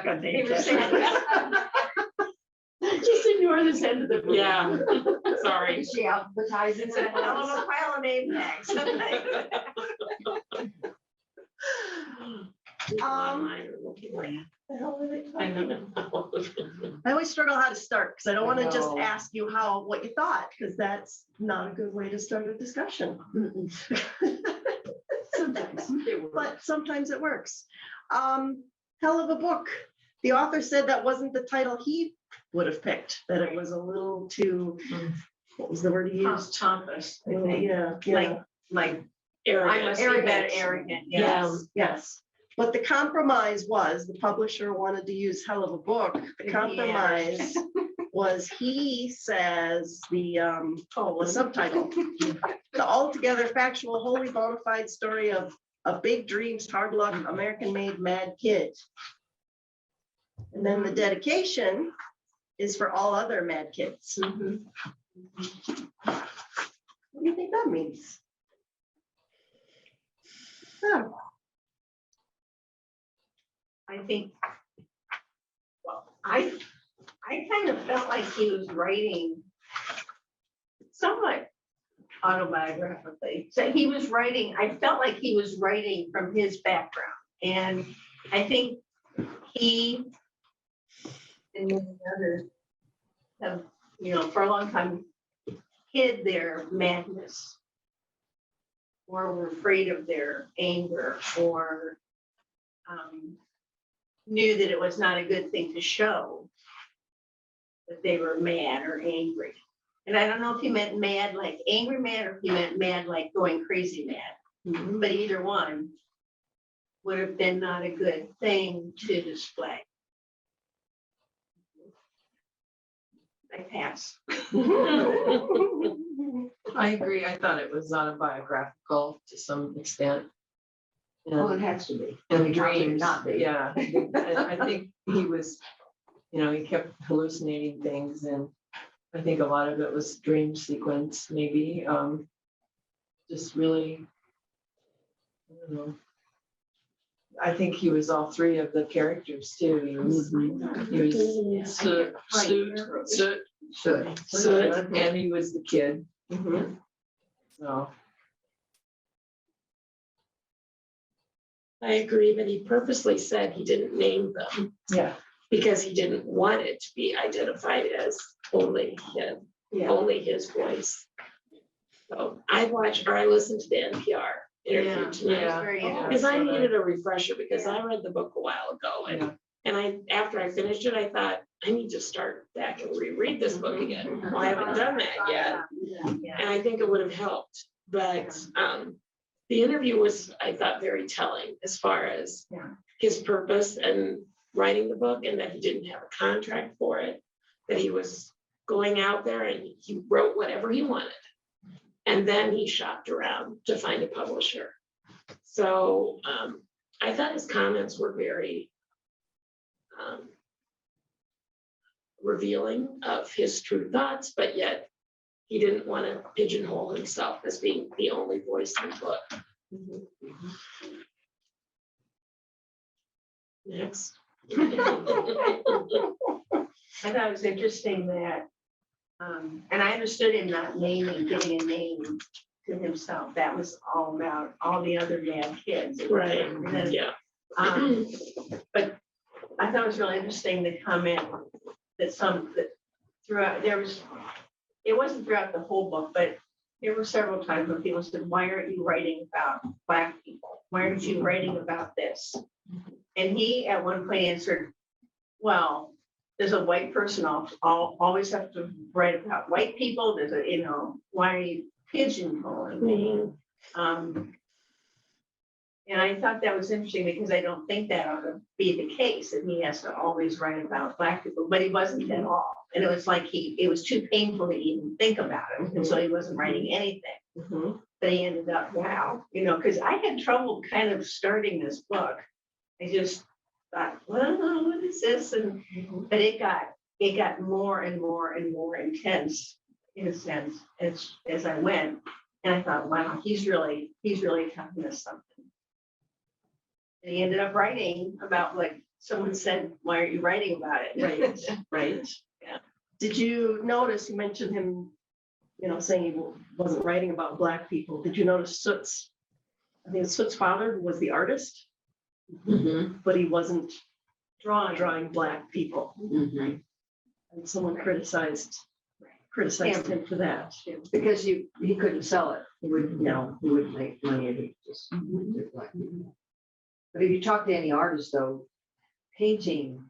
stuck on name Just ignore this end of the room. Yeah. Sorry. She advertising It's a hell of a pile of name tags. The hell are they I talking know. I always struggle how to start because I don't want to just know. ask you what you thought, because that's not a good way to start a discussion. Sometimes, but sometimes it works. Hell of a book. The author said that wasn't the title he would have picked, that it was a little too, what was the word he used? Pompous, I think. Yeah. Like, I Arrogant. must be better arrogant, yes. Yes. But the compromise was, the publisher wanted to use hell of a book. The compromise was, he says, the subtitle, the altogether factual, wholly bona fide story of big dreams, hard luck, American-made mad kid. And then the dedication is for all other mad kids. What do you think that means? Oh. I think, well, I kind of felt like he was writing somewhat autobiographically. So he was writing, I felt like he was writing from his background. And I think he and many others have, for a long time hid their madness or were afraid of their anger or knew that it was not a good thing to show that they were mad or angry. And I don't know if he meant mad like angry mad or if he meant mad like going crazy mad. But either one would have been not a good thing to display. I pass. I agree. I thought it was autobiographical to some extent. Well, it has to be. And Not to dreams, not be. yeah. I think he was, he kept hallucinating things, and I think a lot of it was dream sequence, maybe. Just really, I don't know. I think he was all three of the characters too. He was Soot, and he was the kid. So. I agree, but he purposely said he didn't name them Yeah. because he didn't want it to be identified as only him, only his voice. So I listened to the NPR interview tonight because I needed a refresher because I read the book a while ago and after I finished it, I thought I need to start back and reread this book again. Well, I haven't done that yet, and I think it would have helped. But the interview was, I thought, very telling as far as his purpose and writing the book, and that he didn't have a contract for it, that he was going out there and he wrote whatever he wanted. And then he shopped around to find a publisher. So I thought his comments were very revealing of his true thoughts, but yet he didn't want to pigeonhole himself as being the only voice in the book. Next. I thought it was interesting that, and I understood him not giving a name to himself. That was all about all the other mad kids. Right. And then, Yeah. But I thought it was really interesting the comment that throughout, it wasn't throughout the whole book, but there were several times when people said, why aren't you writing about Black people? Why aren't you writing about this? And he at one point answered, well, does a white person always have to write about white people? Does it, why are you pigeonholing me? And I thought that was interesting because I don't think that ought to be the case, that he has to always write about Black people, but he wasn't at all. And it was like it was too painful to even think about it. And so he wasn't writing anything. But he ended up, because I had trouble kind of starting this book. I just thought, well, what is this? But it got more and more and more intense in a sense as I went. And I thought, wow, he's really telling us something. And he ended up writing about like Someone said, why are you writing about it? Right, right. Yeah. Did you notice, you mentioned him, saying he wasn't writing about Black people. Did you notice Soot's, I think it's Soot's father who was the artist, but he wasn't drawing Black people. Mhm. And someone criticized him for that. Because he couldn't sell it. He wouldn't, he wouldn't make money if he just did Black people. But if you talk to any artist though, painting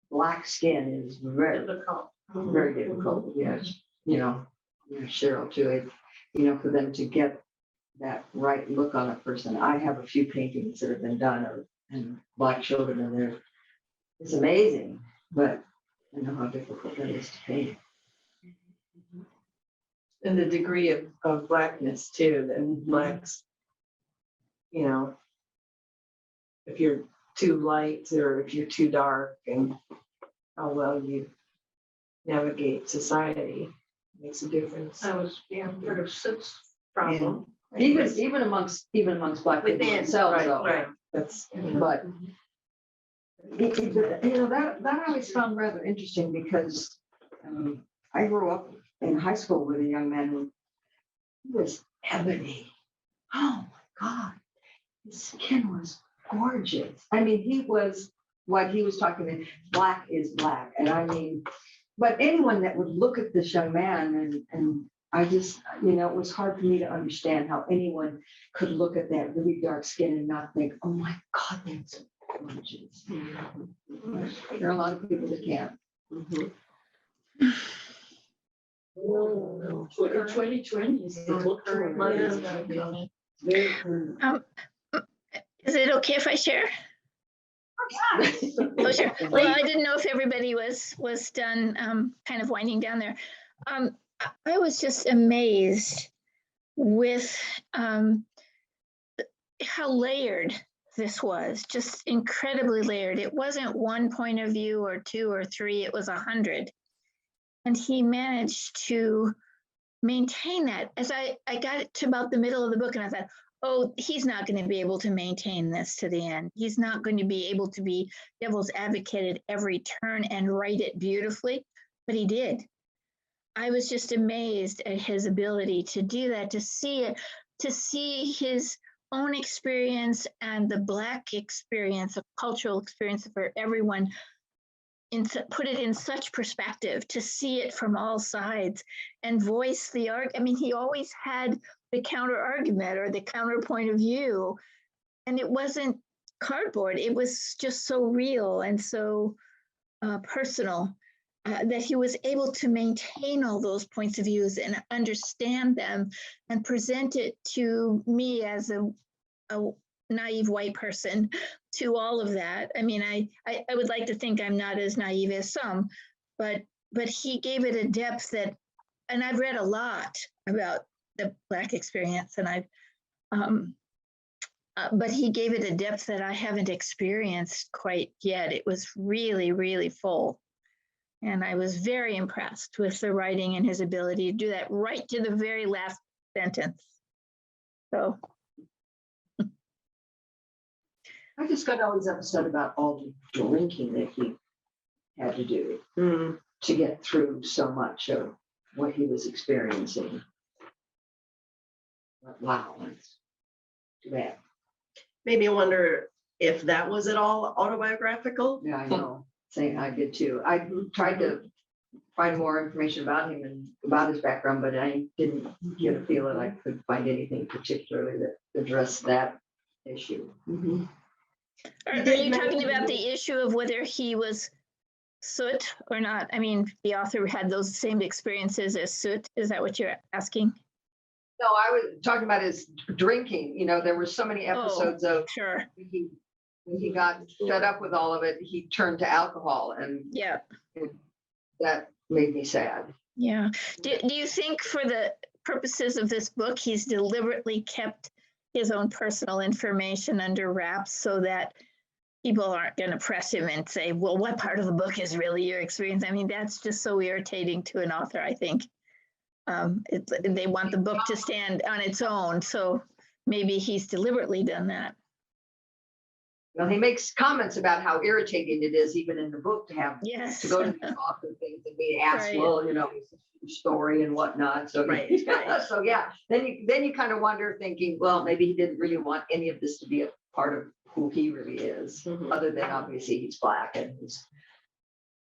Black skin is very, Difficult. very difficult. Yes, Cheryl too. For them to get that right look on a person. I have a few paintings that have been done and Black children in there. It's amazing, but I know how difficult that is to paint. And the degree of Blackness too, that Blacks, if you're too light or if you're too dark, and how well you navigate society makes a difference. That was, sort of Soot's problem. Even amongst Black people Within, themselves, though. Right, that's, But that I always found rather interesting because I grew up in high school with a young man who was ebony. Oh my God, his skin was gorgeous. I mean, he was what he was talking about. Black is Black, and I mean, but anyone that would look at this young man and I just, it was hard for me to understand how anyone could look at that really dark skin and not think, oh my God, that's gorgeous. There are a lot of people that can't. Twitter 2020 is the book for mothers. Is it okay if I share? Oh, sure. Well, I didn't know if everybody was done kind of winding down there. I was just amazed with how layered this was, just incredibly layered. It wasn't one point of view or two or three, it was 100. And he managed to maintain that. As I got to about the middle of the book and I thought, oh, he's not going to be able to maintain this to the end. He's not going to be able to be devil's advocate at every turn and write it beautifully, but he did. I was just amazed at his ability to do that, to see it, to see his own experience and the Black experience, a cultural experience for everyone, put it in such perspective, to see it from all sides and voice the argument. I mean, he always had the counter argument or the counter point of view, and it wasn't cardboard. It was just so real and so personal that he was able to maintain all those points of views and understand them and present it to me as a naive white person to all of that. I mean, I would like to think I'm not as naive as some, but he gave it a depth that, and I've read a lot about the Black experience, and but he gave it a depth that I haven't experienced quite yet. It was really, really full. And I was very impressed with the writing and his ability to do that right to the very last sentence. So. I just got always upset about all the drinking that he had to do to get through so much of what he was experiencing. But wow, that's too bad. Made me wonder if that was at all autobiographical. Yeah, I know. Saying I did too. I tried to find more information about him and about his background, but I didn't get a feel that I could find anything particularly that addressed that issue. Are you talking about the issue of whether he was Soot or not? I mean, the author had those same experiences as Soot. Is that what you're asking? No, I was talking about his drinking. There were so many episodes of Sure. when he got fed up with all of it, he turned to alcohol, and Yeah. that made me sad. Yeah. Do you think for the purposes of this book, he's deliberately kept his own personal information under wraps so that people aren't going to press him and say, well, what part of the book is really your experience? I mean, that's just so irritating to an author, I think. They want the book to stand on its own. So maybe he's deliberately done that. Well, he makes comments about how irritating it is, even in the book, to have Yes. to go to these author things and be asked, Right. well, you know, story and whatnot. So, Right, right. so yeah, then you kind of wonder, thinking, well, maybe he didn't really want any of this to be a part of who he really is, Mhm. other than obviously he's black and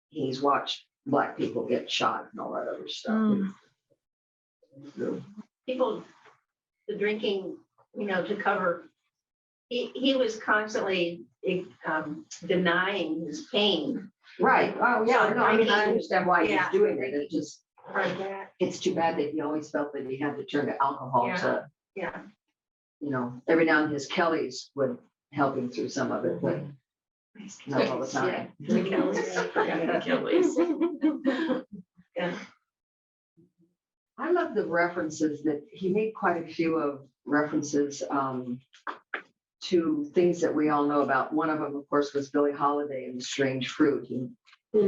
he's watched black people get shot and all that other stuff. Mm. People, the drinking, you know, to cover, he was constantly denying his pain. Right. Oh, yeah. No, I mean, I understand why he's Yeah. doing it. It just, Like that. it's too bad that he always felt that he had to turn to alcohol Yeah. to, Yeah. you know, every now and then his Kellys would help him through some of it, but not all the time. The Kellys. Forgot the Kellys. Yeah. I love the references that he made quite a few of references to things that we all know about. One of them, of course, was Billie Holiday and the Strange Fruit. He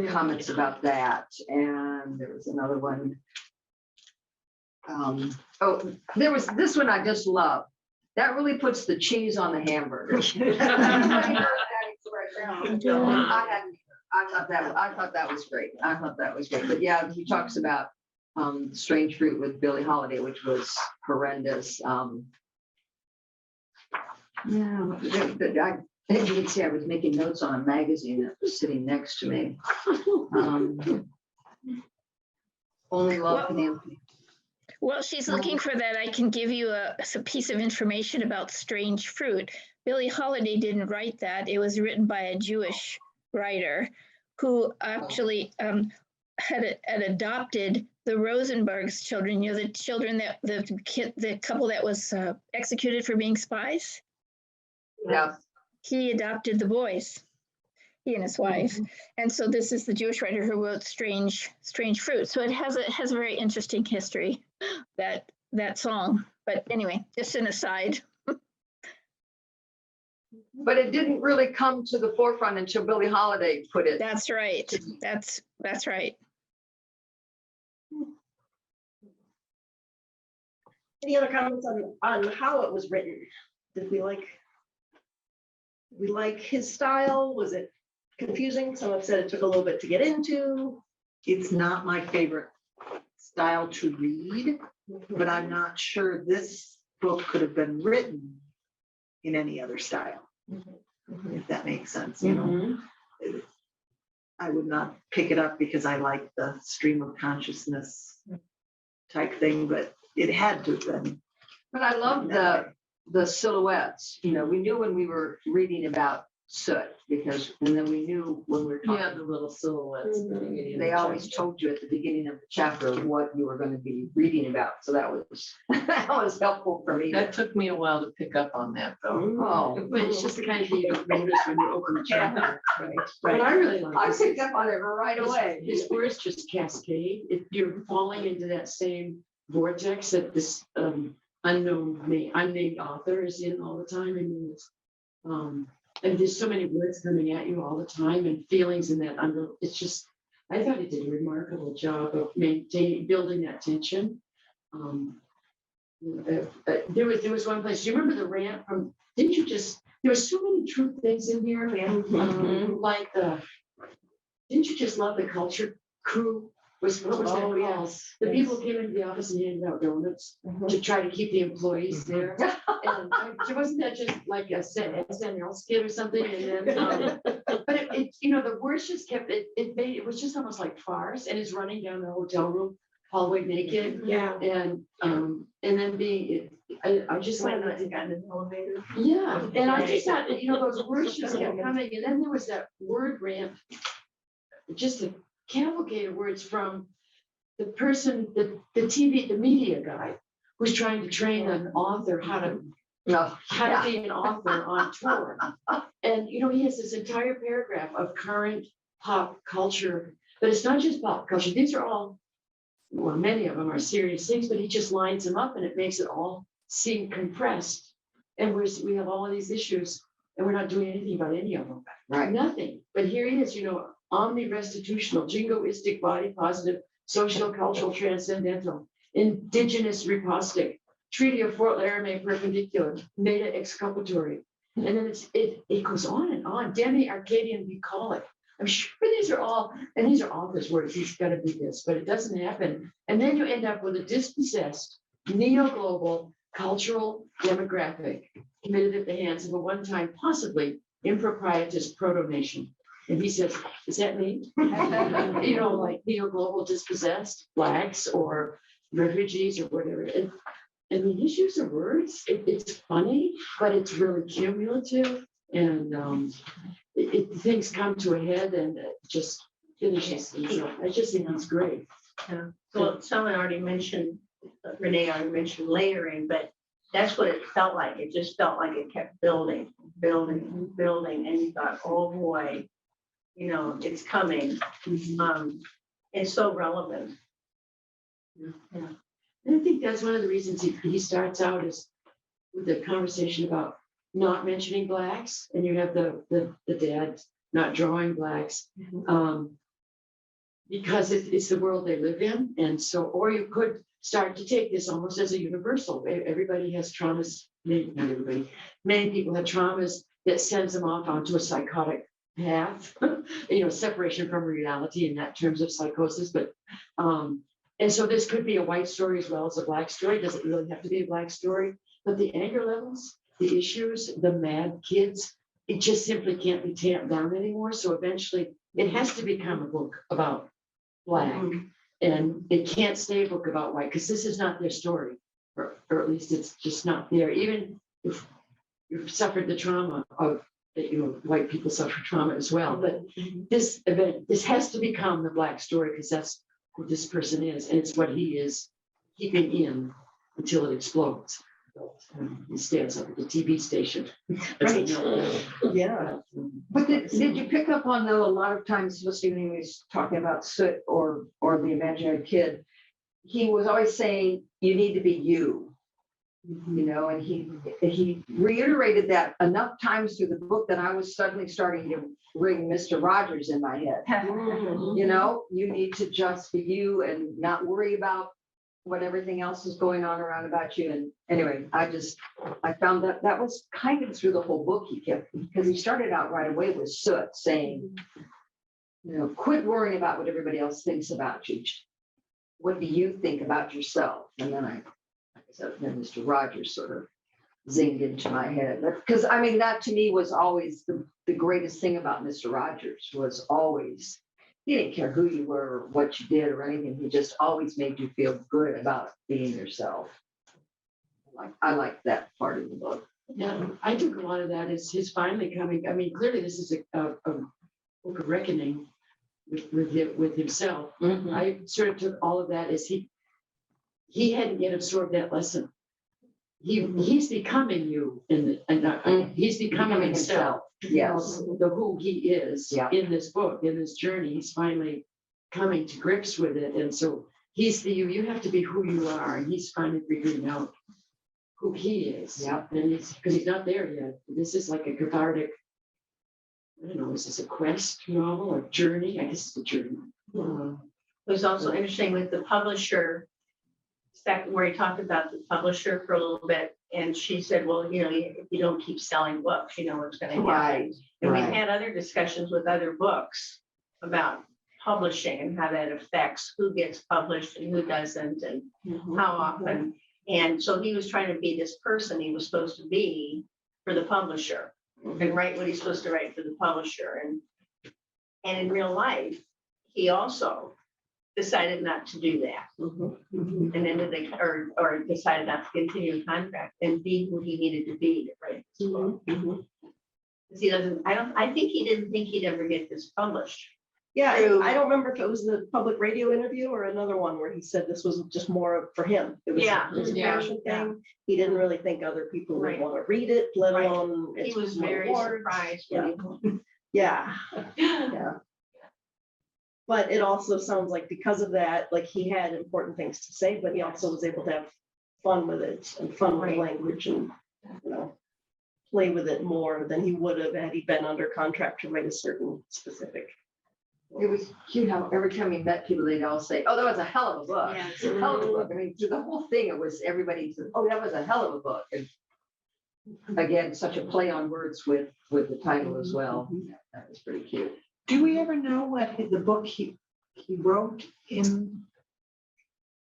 comments about that. And there was another one. There was this one I just love. That really puts the cheese on the hamburger. I hadn't. I thought that was great. I thought that was great. But yeah, he talks about Strange Fruit with Billie Holiday, which was horrendous. Yeah, you can see I was making notes on a magazine that was sitting next to me. Only Love Can Heal. Well, she's looking for that. I can give you a piece of information about Strange Fruit. Billie Holiday didn't write that. It was written by a Jewish writer who actually had adopted the Rosenberg's children. You know, the children that the couple that was executed for being spies. Yeah. He adopted the boys, he and his wife. And so this is the Jewish writer who wrote Strange Fruit. So it has a very interesting history, that song. But anyway, just an aside. But it didn't really come to the forefront until Billie Holiday put it. That's right. That's right. Any other comments on how it was written? Did we like his style? Was it confusing? Some have said it took a little bit to get into. It's not my favorite style to read, but I'm not sure this book could have been written in any other style, if that makes sense, you know. I would not pick it up because I like the stream of consciousness type thing, but it had to have been. But I love the silhouettes. You know, we knew when we were reading about soot, and then we knew when we were talking. Yeah, the little silhouettes. at the beginning of They the always chapter. told you at the beginning of the chapter what you were going to be reading about. So that was that was helpful for me. That took me a while to pick up on that, though. Oh, But it's just the kind of thing you don't notice when you open the chapter. Right. What I really like I is picked up on it right away. his words just cascade. You're falling into that same vortex that this unnamed author is in all the time. I mean, it's, and there's so many words coming at you all the time and feelings in that it's just, I thought he did a remarkable job of building that tension. There was one place, do you remember the rant from, there were so many true things in here. Like didn't you just love the culture crew? What was that called? Yes. The people came into the office and handed out donuts to try to keep the employees there. And wasn't that just like a SNL skit or something? And then, but it you know, the words just kept it was just almost like farce. And he's running down the hotel room hallway naked. Yeah. And then I just When thought, I got in the elevator. yeah, and I just thought, you know, those words just kept coming, and then there was that word ramp, just a cavalcade of words from the person, the TV, the media guy, who's trying to train an author how to be an author on tour. And, you know, he has this entire paragraph of current pop culture, but it's not just pop culture. These are all, well, many of them are serious things, but he just lines them up and it makes it all seem compressed. And we have all of these issues and we're not doing anything about any of them. Right. Nothing. But here he is, you know, omni-restitutional, jingoistic, body positive, social, cultural, transcendental, indigenous, repostic, treaty of Fort Laramie perpendicular, meta exculpatory, And then it goes on and on, demi-Arcadian bucolic. I'm sure these are all, and these are author's words, he's gotta be this, but it doesn't happen. And then you end up with a dispossessed, neo-global, cultural demographic committed at the hands of a one-time, possibly improprietous proto-nation. And he says, is that me? You know, like neo-global dispossessed blacks or refugees or whatever. And the issues of words, it's funny, but it's really cumulative. And things come to a head and it just finishes. And so I just think it's great. So someone already mentioned, Renee already mentioned layering, but that's what it felt like. It just felt like it kept building, building, building. And you thought, oh boy, you know, it's coming. It's so relevant. And I think that's one of the reasons he starts out is with the conversation about not mentioning blacks, and you have the dad not drawing blacks. Because it's the world they live in. And so, or you could start to take this almost as a universal. Everybody has traumas, not everybody, many people have traumas that sends them off onto a psychotic path, you know, separation from reality in that terms of psychosis. But, and so this could be a white story as well as a black story. Does it really have to be a black story? But the anger levels, the issues, the mad kids, it just simply can't be tamped down anymore. So eventually it has to become a book about black, and it can't stay a book about white because this is not their story, or at least it's just not there. Even if you've suffered the trauma of that, you know, white people suffer trauma as well. But this event, this has to become the black story because that's who this person is, and it's what he is keeping in until it explodes. He stands up at the TV station. Right. Yeah. But did you pick up on, though, a lot of times, especially when he was talking about Soot or the imaginary kid, he was always saying, you need to be you, you know, and he reiterated that enough times through the book that I was suddenly starting to ring Mr. Rogers in my head. You know, you need to just be you and not worry about what everything else is going on around about you. And anyway, I found that was kind of through the whole book he kept, because he started out right away with Soot saying, you know, quit worrying about what everybody else thinks about you. What do you think about yourself? And then like I said, then Mr. Rogers sort of zinged into my head. Because I mean, that to me was always the greatest thing about Mr. Rogers was always, he didn't care who you were or what you did or anything. He just always made you feel good about being yourself. I like that part of the book. Yeah, I took a lot of that as his finally coming. I mean, clearly this is a book of reckoning with himself. I sort of took all of that as he hadn't yet absorbed that lesson. He's becoming you he's becoming himself. Yes. The who he is Yeah. in this book, in this journey, he's finally coming to grips with it. And so he's the you have to be who you are. And he's finally figuring out who he is. Yeah. And because he's not there yet. This is like a cathartic, I don't know, is this a quest novel or journey? I guess it's a journey. It was also interesting with the publisher, where he talked about the publisher for a little bit. And she said, well, you know, if you don't keep selling books, you know what's going to happen. Right. And we've right. had other discussions with other books about publishing and how that affects who gets published and who doesn't and how often. And so he was trying to be this person he was supposed to be for the publisher and write what he's supposed to write for the publisher. And in real life, he also decided not to do that. And ended or decided not to continue the contract and be who he needed to be to write this book. Because he doesn't, I think he didn't think he'd ever get this published. Yeah, True. I don't remember if it was the public radio interview or another one where he said this was just more for him. It was Yeah, his yeah, passion yeah. thing. He didn't really think other people would Right. want to read it, let Right. alone. He it's was won very awards. surprised. Yeah. Yeah, yeah. But it also sounds like because of that, like he had important things to say, but he also was able to have fun with it and fun with Right. language and, you know, play with it more than he would have had he been under contract to write a certain specific. It was cute how every time we met people, they'd all say, oh, that was a hell of a book. Yeah. It's a hell of a book. I mean, through the whole thing, it was everybody said, oh, that was a hell of a book. And again, such a play on words with the title as well. That was pretty cute. Do we ever know what the book he wrote in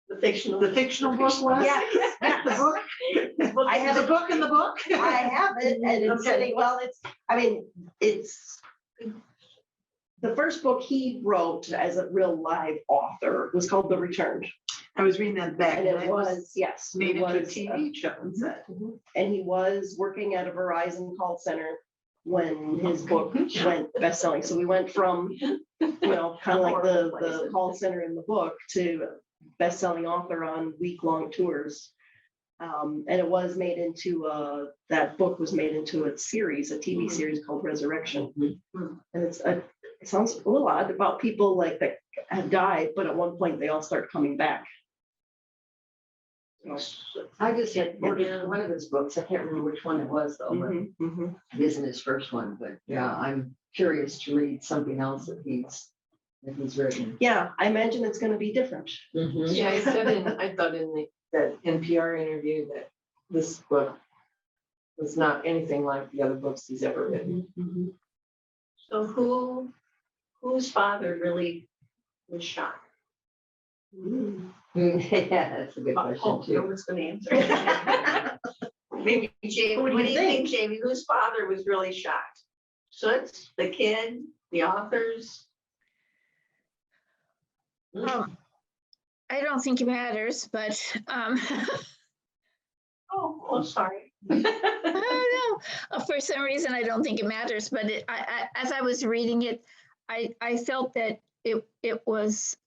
The fictional. the fictional book was? Yes, The yes. book? I have The book in the book? I have it, and it's Okay. sitting, well, it's the first book he wrote as a real live author was called The Returned. I was reading that back. And and it was, yes. it made into a was, TV show instead. And he was working at a Verizon call center when his book went best-selling. So we went from, kind of like the call center in the book to best-selling author on week-long tours. And it was made into that book was made into a series, a TV series called Resurrection. And it sounds a little odd about people like that have died, but at one point they all start coming back. I just had ordered one of his books. I can't remember which one it was though, but Mhm, mhm. it isn't his first one, but yeah, I'm curious to read something else that he's written. Yeah, I imagine it's gonna be different. Yeah, I said I thought in that NPR interview that this book was not anything like the other books he's ever written. So whose father really was shot? Yeah, that's a good Oh, question no too. one's gonna answer. Maybe Jamie, what do you think, Jamie? Whose father was really shot? Soot's, the kid, the authors? I don't think it matters, but Oh, sorry. I don't know. For some reason, I don't think it matters, but as I was reading it, I felt that it was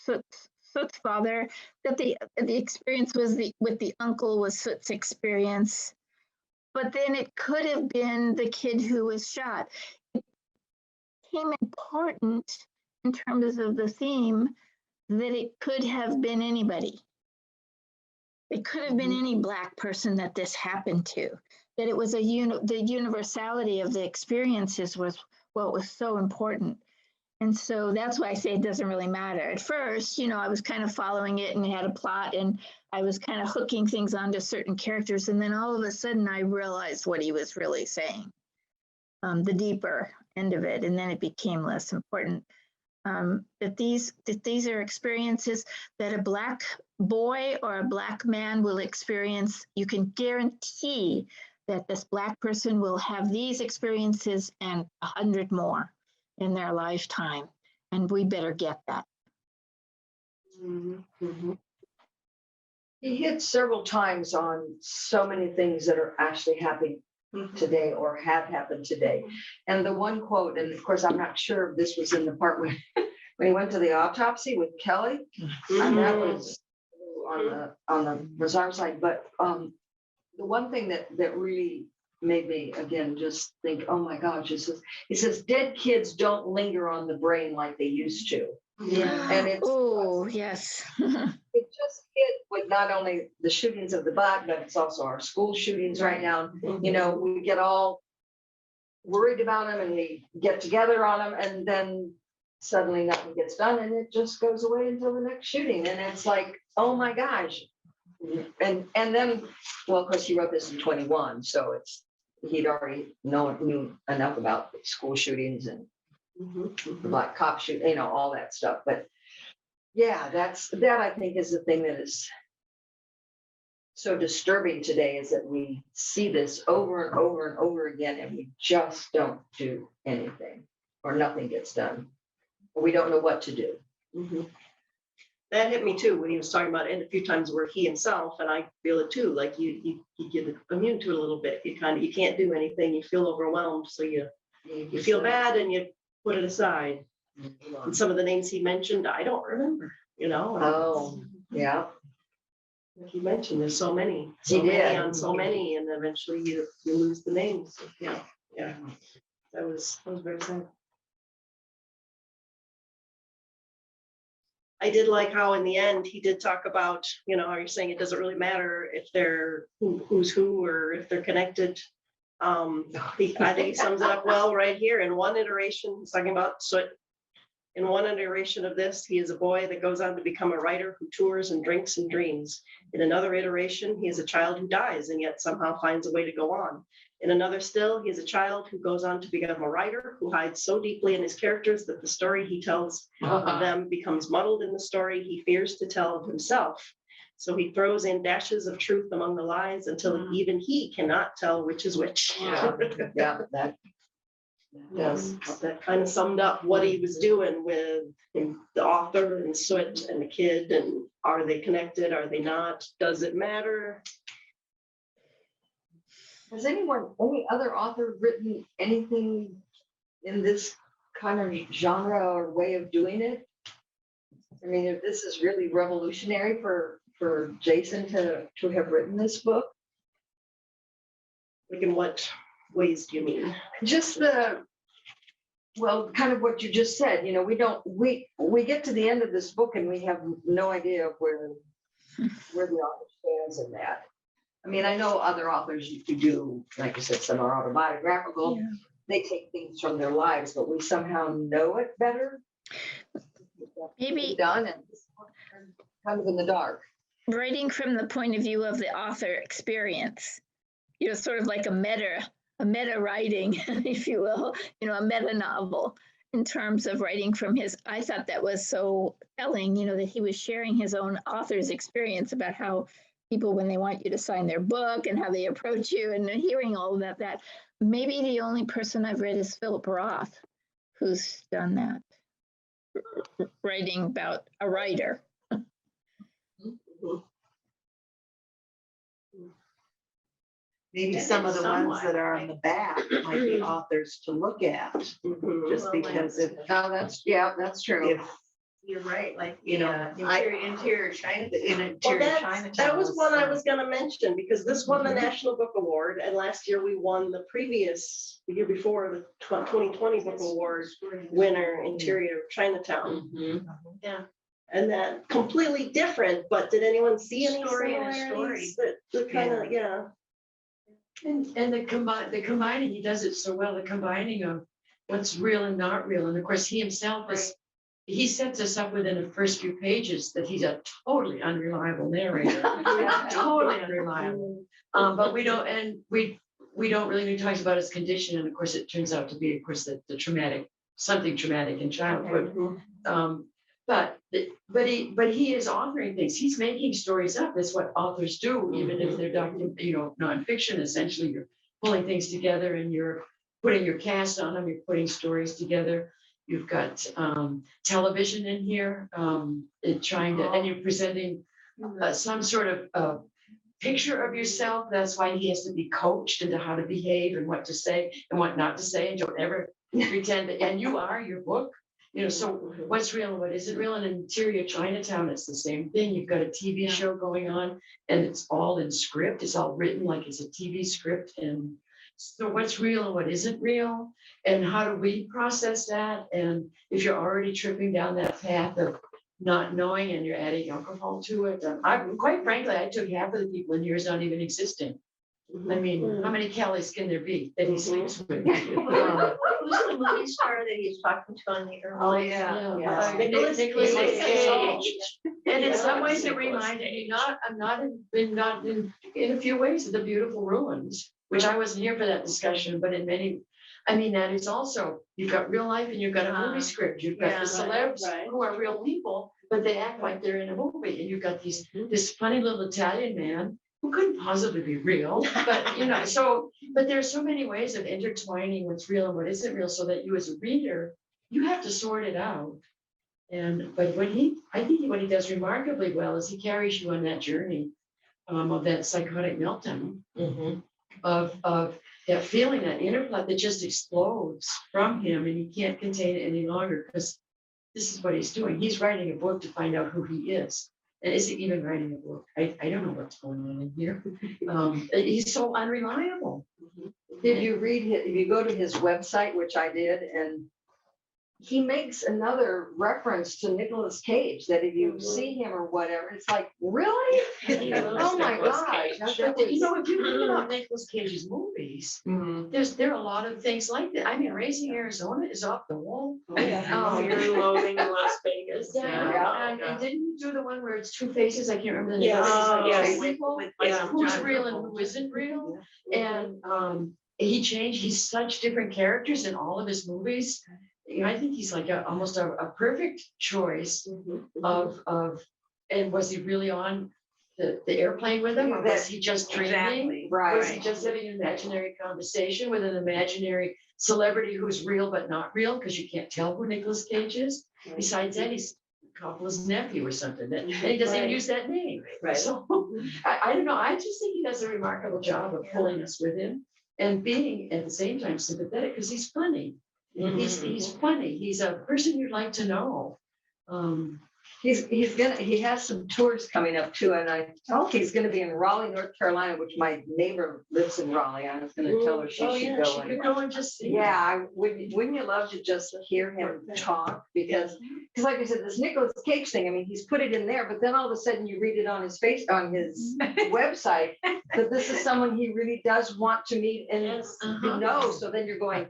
Soot's father, that the experience was with the uncle was Soot's experience, but then it could have been the kid who was shot. It became important in terms of the theme that it could have been anybody. It could have been any Black person that this happened to. That it was the universality of the experiences was what was so important. And so that's why I say it doesn't really matter. At first, I was kind of following it and it had a plot and I was kind of hooking things onto certain characters. And then all of a sudden I realized what he was really saying, the deeper end of it. And then it became less important. That these are experiences that a Black boy or a Black man will experience. You can guarantee that this Black person will have these experiences and 100 more in their lifetime. And we better get that. He hit several times on so many things that are actually happening today or have happened today. And the one quote, and of course, I'm not sure if this was in the part when he went to the autopsy with Kelly, and that was on the bizarre side. But the one thing that really made me again just think, oh my gosh, he says dead kids don't linger on the brain like they used to. And it's Yes. it just hit with not only the shootings of the Black, but it's also our school shootings right now. We get all worried about them and we get together on them, and then suddenly nothing gets done and it just goes away until the next shooting. And it's like, oh my gosh. And then, well, of course, he wrote this in 21, so he'd already knew enough about school shootings and the Black cop shoot, all that stuff. But yeah, that I think is the thing that is so disturbing today, is that we see this over and over and over again, and we just don't do anything, or nothing gets done, or we don't know what to do. That hit me too, when he was talking about it a few times where he himself, and I feel it too, like you get immune to it a little bit. You can't do anything, you feel overwhelmed, so you feel bad and you put it aside. And some of the names he mentioned, I don't remember, Oh, yeah. Like he mentioned, there's so many. He So many did. on so many, and eventually you lose the names. Yeah. That was very sad. I did like how in the end he did talk about, are you saying it doesn't really matter if they're who's who or if they're connected. I think he sums it up well right here in one iteration. He's talking about Soot In one iteration of this, he is a boy that goes on to become a writer who tours and drinks and dreams. In another iteration, he is a child who dies and yet somehow finds a way to go on. In another still, he is a child who goes on to become a writer who hides so deeply in his characters that the story he tells of them becomes muddled in the story he fears to tell of himself. So he throws in dashes of truth among the lies until even he cannot tell which is which. Yeah, that. Yes, that kind of summed up what he was doing with the author and Soot and the kid, and are they connected? Are they not? Does it matter? Has any other author written anything in this kind of genre or way of doing it? I mean, if this is really revolutionary for Jason to have written this book. Like, in what ways do you mean? Just well, kind of what you just said, you know, we get to the end of this book and we have no idea of where the author stands in that. I mean, I know other authors who do, like I said, some are autobiographical. Yeah. They take things from their lives, but we somehow know it better. Maybe Done and kind of in the dark. writing from the point of view of the author experience, sort of like a meta writing, if you will, a meta novel in terms of writing from I thought that was so telling, that he was sharing his own author's experience about how people, when they want you to sign their book and how they approach you, and hearing all of that maybe the only person I've read is Philip Roth, who's done that, writing about a writer. Maybe some of the ones that are on the back might be authors to look at, just because if, that's true. if, You're right, like, You know, interior China. in Well, interior that Chinatown. was one I some- was gonna mention, because this won the National Book Award, and last year we won the year before, the 2020 Book Award winner, Interior Chinatown. Yeah. And that completely different, but did anyone see any Story and a similarities? story. That kind of, yeah. And the combining, he does it so well, the combining of what's real and not real. And of course, he himself he sets us up within the first few pages that he's a totally unreliable narrator. Totally unreliable. But we don't really know, he talks about his condition, and of course, it turns out to be, of course, the something traumatic in childhood. But he is authoring things. He's making stories up. That's what authors do, even if they're nonfiction. Essentially, you're pulling things together and you're putting your cast on them. You're putting stories together. You've got television in here, and you're presenting some sort of picture of yourself. That's why he has to be coached into how to behave and what to say and what not to say. And don't ever pretend that, and you are your book. So what's real and what isn't real. And in Interior Chinatown, it's the same thing. You've got a TV show going on, and it's all in script. It's all written like it's a TV script. And so what's real and what isn't real, and how do we process that? And if you're already tripping down that path of not knowing and you're adding alcohol to it, quite frankly, I took half of the people in here as not even existing. I mean, how many Kellys can there be that he sleeps with? Who's the movie star that he's talking to on the early? Oh, yeah. Nicholas Nicholas Cage. Cage. And in some ways, it reminded me, I'm not in a few ways, the beautiful ruins, which I wasn't here for that discussion, but in many, I mean, that is also, you've got real life and you've got a movie script. You've got the celebs who are real people, but they act like they're in a movie. And you've got this funny little Italian man who couldn't possibly be real, but but there's so many ways of intertwining what's real and what isn't real, so that you as a reader, you have to sort it out. But I think what he does remarkably well is he carries you on that journey of that psychotic meltdown, of that feeling, that inner plot that just explodes from him, and he can't contain it any longer, because this is what he's doing. He's writing a book to find out who he is. And is he even writing a book? I don't know what's going on in here. He's so unreliable. If you go to his website, which I did, and he makes another reference to Nicolas Cage, that if you see him or whatever, it's like, really? Oh my Nicolas gosh. Cage. But you know, if you think about Nicolas Cage's movies, there are a lot of things like that. I mean, Raising Arizona is off the wall. Fear and Loathing in Las Vegas. And didn't you do the one where it's Two Faces? I can't remember the name. Yes, of it. yes. It's like who's real and who isn't real. And he's such different characters in all of his movies. You know, I think he's like almost a perfect choice of, and was he really on the airplane with him, or was he just dreaming? Exactly. Was he just having an imaginary conversation with an imaginary celebrity who's real but not real? Because you can't tell who Nicolas Cage is. Besides that, he's Coppola's nephew or something, and he doesn't even use that name. Right. So I don't know. I just think he does a remarkable job of pulling us with him and being at the same time sympathetic because he's funny. He's funny. He's a person you'd like to know. He has some tours coming up too, and I told he's gonna be in Raleigh, North Carolina, which my neighbor lives in Raleigh. I was gonna tell her she should go. She could go and just see. Yeah, wouldn't you love to just hear him talk? Because like I said, this Nicolas Cage thing, I mean, he's put it in there, but then all of a sudden you read it on his website, that this is someone he really does want to meet and know. So then you're going,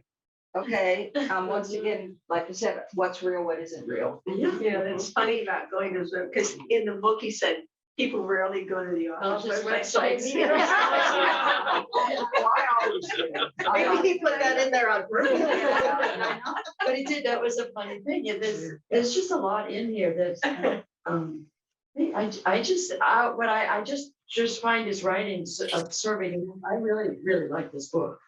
okay, once again, like I said, what's real, what isn't real? Yeah, that's funny about going to Zoom, because in the book, he said, people rarely go to the office websites. Maybe he put that in there on purpose. But he did, that was a funny thing. There's just a lot in here that, I just find his writing absorbing. I really, really like this book.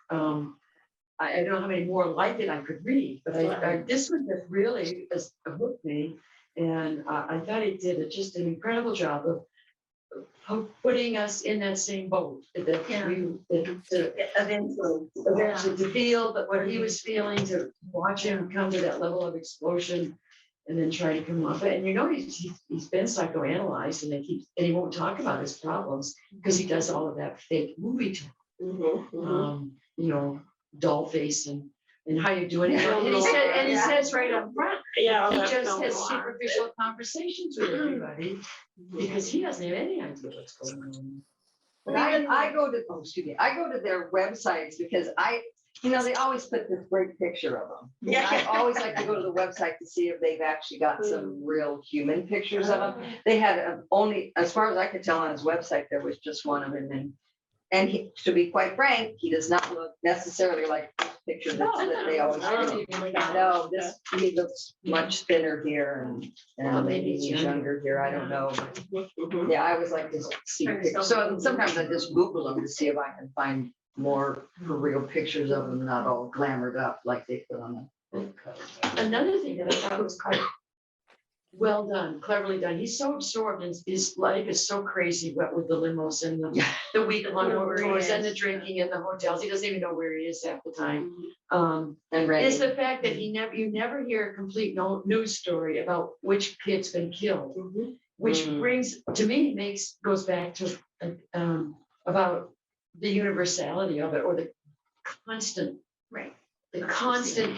I don't know how many more like it I could read, but this one just really hooked me. And I thought he did just an incredible job of putting us in that same boat. Eventually to feel that what he was feeling, to watch him come to that level of explosion and then try to come off it. And you know, he's been psychoanalyzed and he won't talk about his problems because he does all of that fake movie talk. You know, doll face and how you doing it. And he says right up front, he just has superficial conversations with everybody because he doesn't have any idea what's going on. But I go to their websites because they always put this great picture of them. Yeah. I always like to go to the website to see if they've actually got some real human pictures of them. They had only, as far as I could tell on his website, there was just one of them. And he, to be quite frank, he does not look necessarily like the picture that they always do. No, he looks much thinner here and maybe he's younger here. I don't know. But yeah, I always like to see pictures. So sometimes I just Google them to see if I can find more for real pictures of them, not all glamored up like they put on them. Another thing that I thought was quite well done, cleverly done. He's so absorbed and his life is so crazy, what with the limos and the week-long tours and the drinking in the hotels. He doesn't even know where he is half the time. And Is the fact that you never hear a complete news story about which kid's been killed, which brings, to me, goes back to about the universality of it, or the constant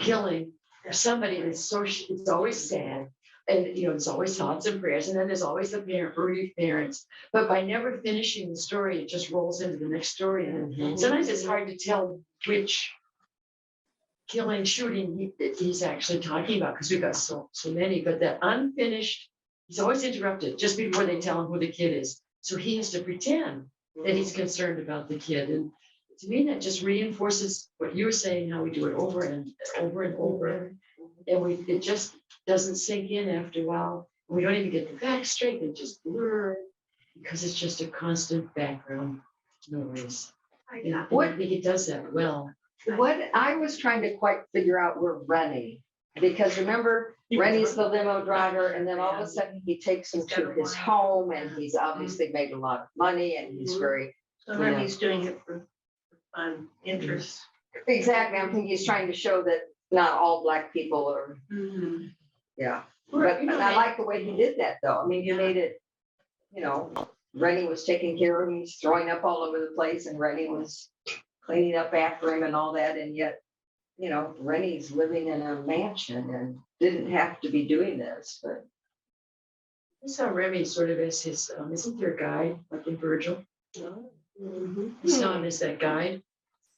killing of somebody that's it's always sad. And, it's always thoughts and prayers. And then there's always the bereaved parents. But by never finishing the story, it just rolls into the next story. And sometimes it's hard to tell which shooting he's actually talking about because we've got so many. But that unfinished, he's always interrupted just before they tell him who the kid is. So he has to pretend that he's concerned about the kid. And to me, that just reinforces what you were saying, how we do it over and over and over. And it just doesn't sink in after a while. We don't even get the facts straight. They just blur because it's just a constant background noise. I think he does that well. What I was trying to quite figure out were Rennie, because remember, Rennie's the limo driver, and then all of a sudden he takes him to his home, and he's obviously made a lot of money, and he's very. So he's doing it for fun, interest. Exactly. I think he's trying to show that not all Black people are. Yeah. But I like the way he did that, though. I mean, he made it, Rennie was taking care of him, he's throwing up all over the place, and Rennie was cleaning up after him and all that, and yet you know, Rennie's living in a mansion and didn't have to be doing this, but. I saw Remy sort of as his, isn't there a guide, like in Virgil? I saw him as that guide.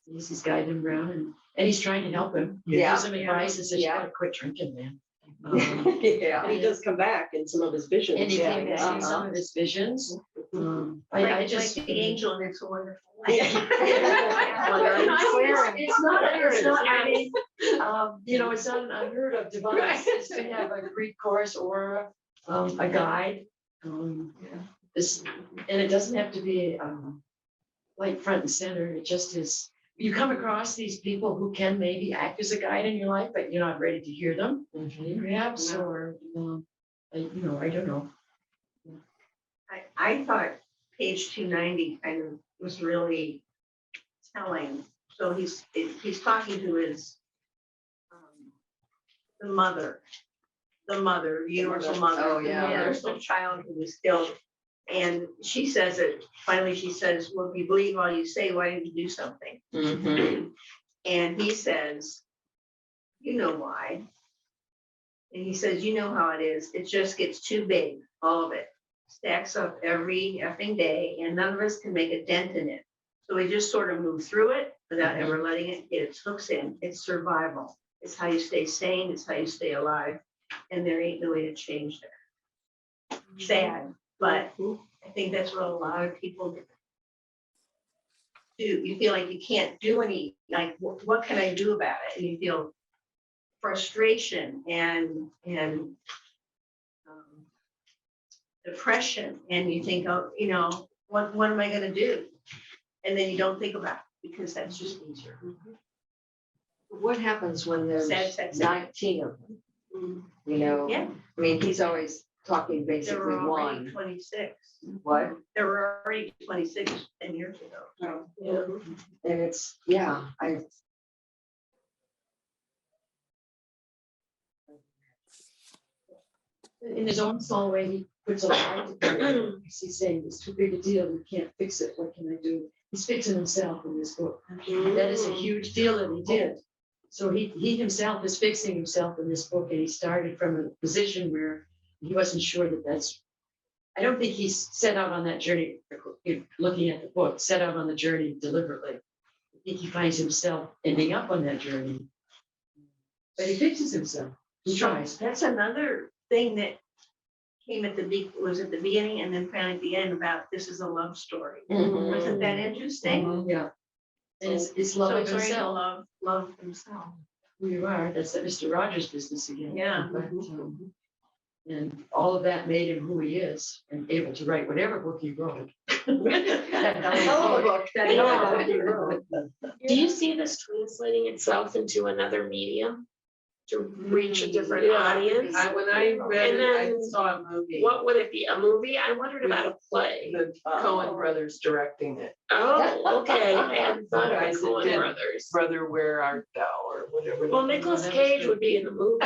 He's guiding him around and he's trying to help him. Yeah. Gives him advice and says, you Yeah. gotta quit drinking, man. Yeah. And he does come back in some of his visions. And he yeah, came yeah. back in some of his visions. Like the angel and it's a wonderful. life. It's not, I mean, you know, it's not an unheard of device, it's to have a Greek chorus or a guide. This, and it doesn't have to be, like front and center, it just is, you come across these people who can maybe act as a guide in your life, but you're not ready to hear them, perhaps, or, you know, I don't know. I thought page 290 kind of was really telling. So he's talking to his, the mother, universal mother. Oh, the yeah. universal child who was killed. And she says it, finally she says, well, if you believe all you say, why didn't you do something? And he says, you know why. And he says, you know how it is. It just gets too big, all of it. Stacks up every effing day, and none of us can make a dent in it. So we just sort of move through it without ever letting it get its hooks in. It's survival. It's how you stay sane. It's how you stay alive. And there ain't no way to change that. Sad, but I think that's what a lot of people do. You feel like you can't do any, like, what can I do about it? And you feel frustration and depression, and you think, oh, you know, what am I gonna do? And then you don't think about it because that's just easier. What happens when there's Sad. 19 of them? You know, Yeah. I mean, he's always talking There basically were already one. 26. What? There were already 26 10 years ago. And it's, yeah, In his own small way, he puts a lie together. He's saying it's too big a deal, we can't fix it, what can I do? He's fixing himself in this book. That is a huge deal that he did. So he himself is fixing himself in this book, and he started from a position where he wasn't sure that that's, I don't think he's set out on that journey, looking at the book, set out on the journey deliberately. I think he finds himself ending up on that journey. But he fixes himself, he tries. That's another thing that came at was at the beginning and then found at the end about this is a love story. Wasn't that interesting? Yeah. And it's So love of it's learning to himself. love himself. Who you are, that's that Mr. Rogers business again. Yeah. But, and all of that made him who he is and able to write whatever book he wrote. That hell of a book. That hell of a book he wrote. Do you see this translating itself into another medium to reach a different audience? When I read And it, I then saw a movie. What would it be? A movie? I wondered about a play. The Coen brothers directing it. Oh, okay. I hadn't thought of Guys the that Coen did brothers. Brother, Where Art Thou, or whatever. Well, Nicolas Cage would be in the movie.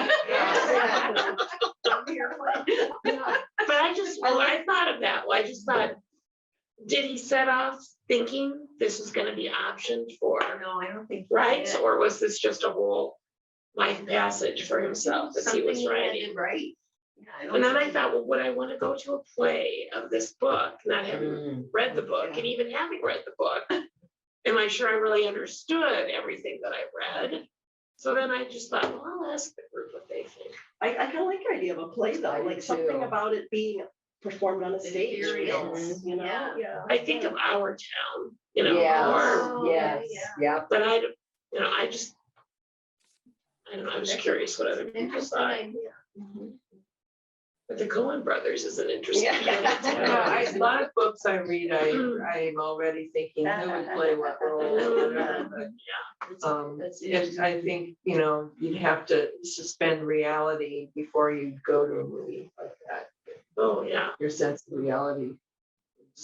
But I thought of that. I just thought, did he set off thinking this was gonna be optioned for, No, I don't think. right? Or was this just a whole life passage for himself as he was writing? Right. And then I thought, well, would I want to go to a play of this book, not having read the book, and even having read the book? Am I sure I really understood everything that I read? So then I just thought, well, I'll ask the group what they think. I kind of like the idea of a play though, I do like something too. about it being performed on a stage. Ethereal. You know, Yeah. yeah. I think of our town, you know, Yes, or, yes, yeah. but I don't know, I don't know, I was curious what other people Interesting thought. idea. But the Coen brothers is an interesting. A lot of books I read, I'm already thinking who would play what role. or whatever, but, That's I think, you know, you'd have to suspend reality before you go to a movie like that. Oh, yeah, Your sense of reality.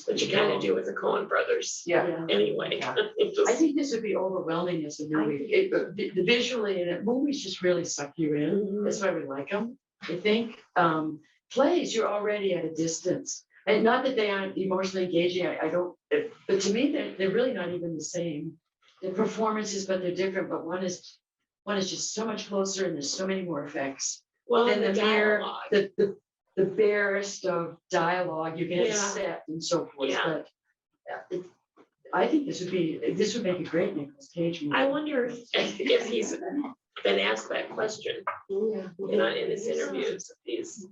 but you kind of do with the Coen brothers Yeah. anyway. Yeah. It just- I think this would be overwhelming as a movie. The visually, and movies just really suck you in. That's why we like them. I think plays, you're already at a distance. And not that they aren't emotionally engaging, I don't, but to me, they're really not even the same. They're performances, but they're different, but one is one is just so much closer and there's so many more effects. Well, And and the the mere, dialogue. the barest of dialogue, you get Yeah. set and so forth, Yeah. but. I think this would make a great Nicolas Cage movie. I wonder if he's been asked that question, you know, in his interviews, if he's,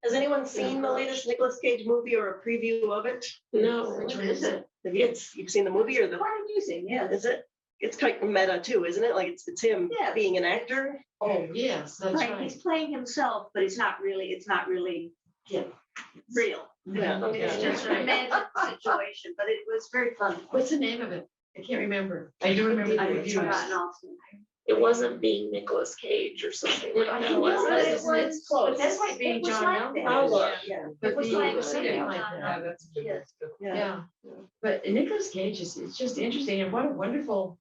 Has anyone seen the latest Nicolas Cage movie or a preview of it? no. Which one is it? Have you, you've seen the movie or the, Quite amusing, yeah. is it? It's kind of meta too, isn't it? Like it's him Yeah. being an actor. Oh, yes, that's Right, right. he's playing himself, but it's not really Yeah. real. Yeah. Okay, It's just that's an right. imagined situation, but it was very fun. What's the name of it? I can't remember. I do remember the I've reviews. forgotten also. It wasn't being Nicolas Cage or something like I that, think was it it? was, it's close. But That's like being it was John like Malkovich. that. I'll look. Yeah. But It was the- like something being like John that. that's good. Yes. Yeah, but Nicolas Cage it's just interesting and what a wonderful.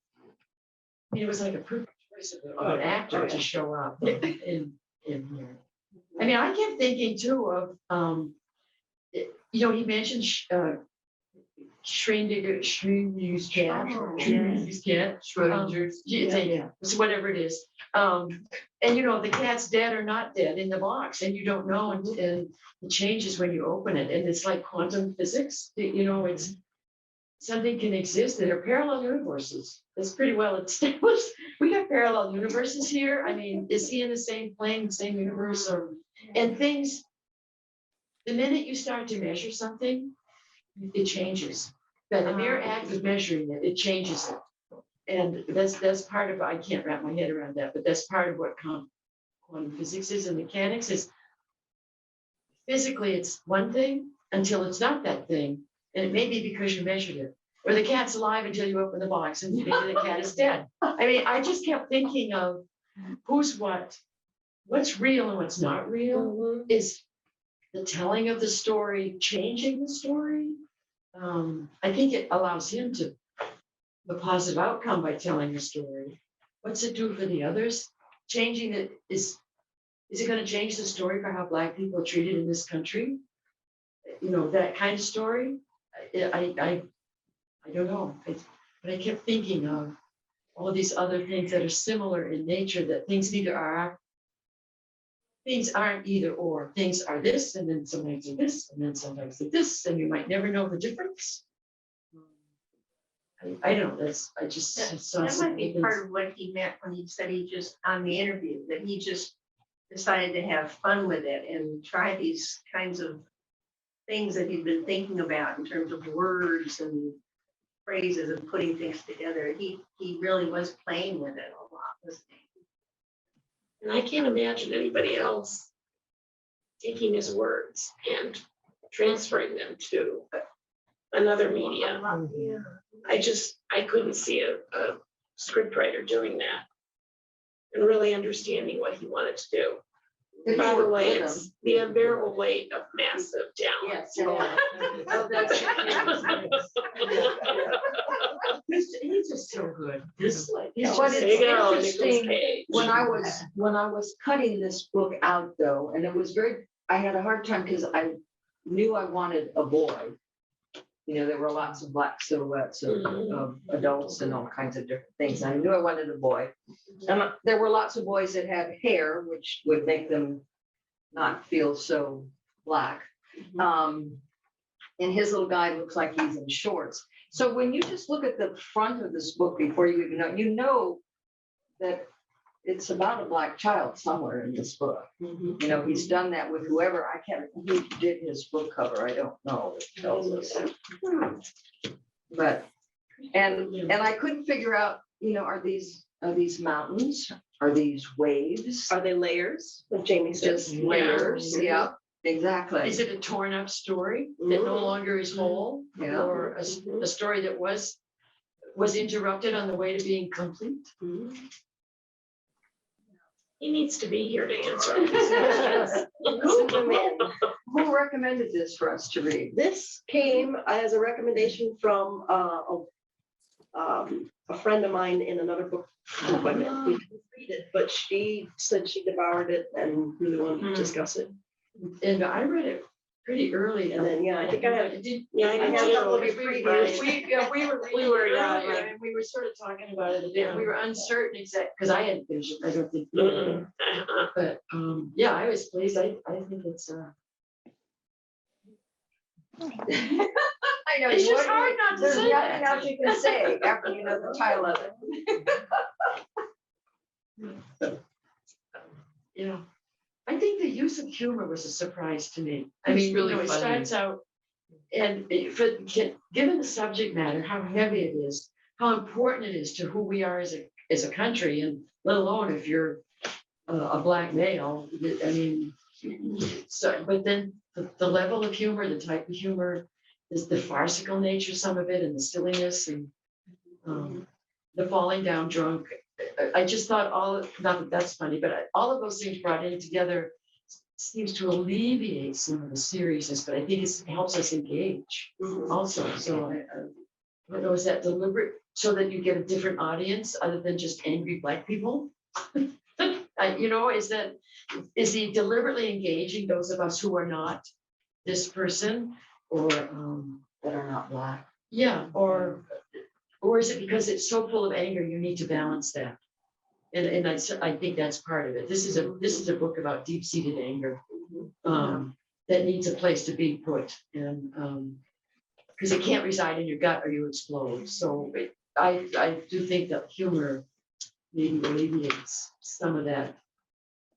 I mean, it was like a perfect choice of an actor to show up in here. I mean, I kept thinking too of, you know, he mentioned, Schrodinger's cat, Schrodinger's cat, Schrodinger's, it's whatever it is. And you know, the cat's dead or not dead in the box, and you don't know, and it changes when you open it, and it's like quantum physics, you know, it's something can exist that are parallel universes. That's pretty well established. We got parallel universes here. I mean, is he in the same plane, same universe, or, and things, the minute you start to measure something, it changes. But the mere act of measuring it, it changes it. And that's part of, I can't wrap my head around that, but that's part of what quantum physics is and mechanics is. Physically, it's one thing until it's not that thing. And it may be because you measured it. Or the cat's alive until you open the box and maybe the cat is dead. I mean, I just kept thinking of who's what's real and what's not real. Is the telling of the story changing the story? I think it allows him to the positive outcome by telling the story. What's it do for the others? Changing it is it going to change the story for how Black people are treated in this country? You know, that kind of story. I don't know, but I kept thinking of all these other things that are similar in nature. That things aren't either or. Things are this, and then sometimes they're this, and then sometimes they're this, and you might never know the difference. I don't know. I just saw That some might be things. part of what he meant when he said he just, on the interview, that he just decided to have fun with it and try these kinds of things that he'd been thinking about in terms of words and phrases and putting things together. He really was playing with it a lot, wasn't he? And I can't imagine anybody else taking his words and transferring them to another media. Yeah. I couldn't see a scriptwriter doing that and really understanding what he wanted to do. By the way, it's the unbearable weight of massive talent. Oh, that's he's just so good. He's But just it's There you go, interesting, Nicolas Cage. when I was cutting this book out though, and it was I had a hard time because I knew I wanted a boy. You know, there were lots of Black silhouettes of adults and all kinds of different things. I knew I wanted a boy. And there were lots of boys that had hair, which would make them not feel so Black. And his little guy looks like he's in shorts. So when you just look at the front of this book before you even you know that it's about a Black child somewhere in this book. You know, he's done that with whoever, I can't, who did his book cover, I don't know, it tells us. But, and I couldn't figure out, you know, are these mountains? Are these waves? Are they layers? Like Jamie says. Just layers, yeah, exactly. Is it a torn up story that no longer is whole? Yeah. Or a story that was interrupted on the way to being complete? He needs to be here to answer all these questions. Superman. Who recommended this for us to read? This came as a recommendation from a friend of mine in another book appointment. We didn't read it, but she said she devoured it and really wanted to discuss it. And I read it pretty early. And then, yeah, I think I had, Yeah, I I had did a couple of too. previews. We were, like- and we were sort of talking about it a bit. We were uncertain exact, because I hadn't finished it. I don't think. you had. Mm-mm. Uh-uh. But, yeah, I was pleased. I think it's, I know. It's you just wouldn't- hard not to There's say nothing that. else you can say after you know the title of it. you know, I think the use of humor was a surprise to me. I It's mean, really it funny. starts out, and given the subject matter, how heavy it is, how important it is to who we are as a country, and let alone if you're a black male. I mean, so, but then the level of humor, the type of humor, is the farcical nature, some of it, and the silliness, and the falling down drunk. I just thought not that that's funny, but all of those things brought in together seems to alleviate some of the seriousness, but I think it helps us engage also. So I don't know, is that deliberate so that you get a different audience other than just angry black people? Is he deliberately engaging those of us who are not this person, or That are not black. yeah, or is it because it's so full of anger, you need to balance that? And I think that's part of it. This is a book about deep-seated anger that needs a place to be put, and because it can't reside in your gut or you explode. So I do think that humor maybe alleviates some of that.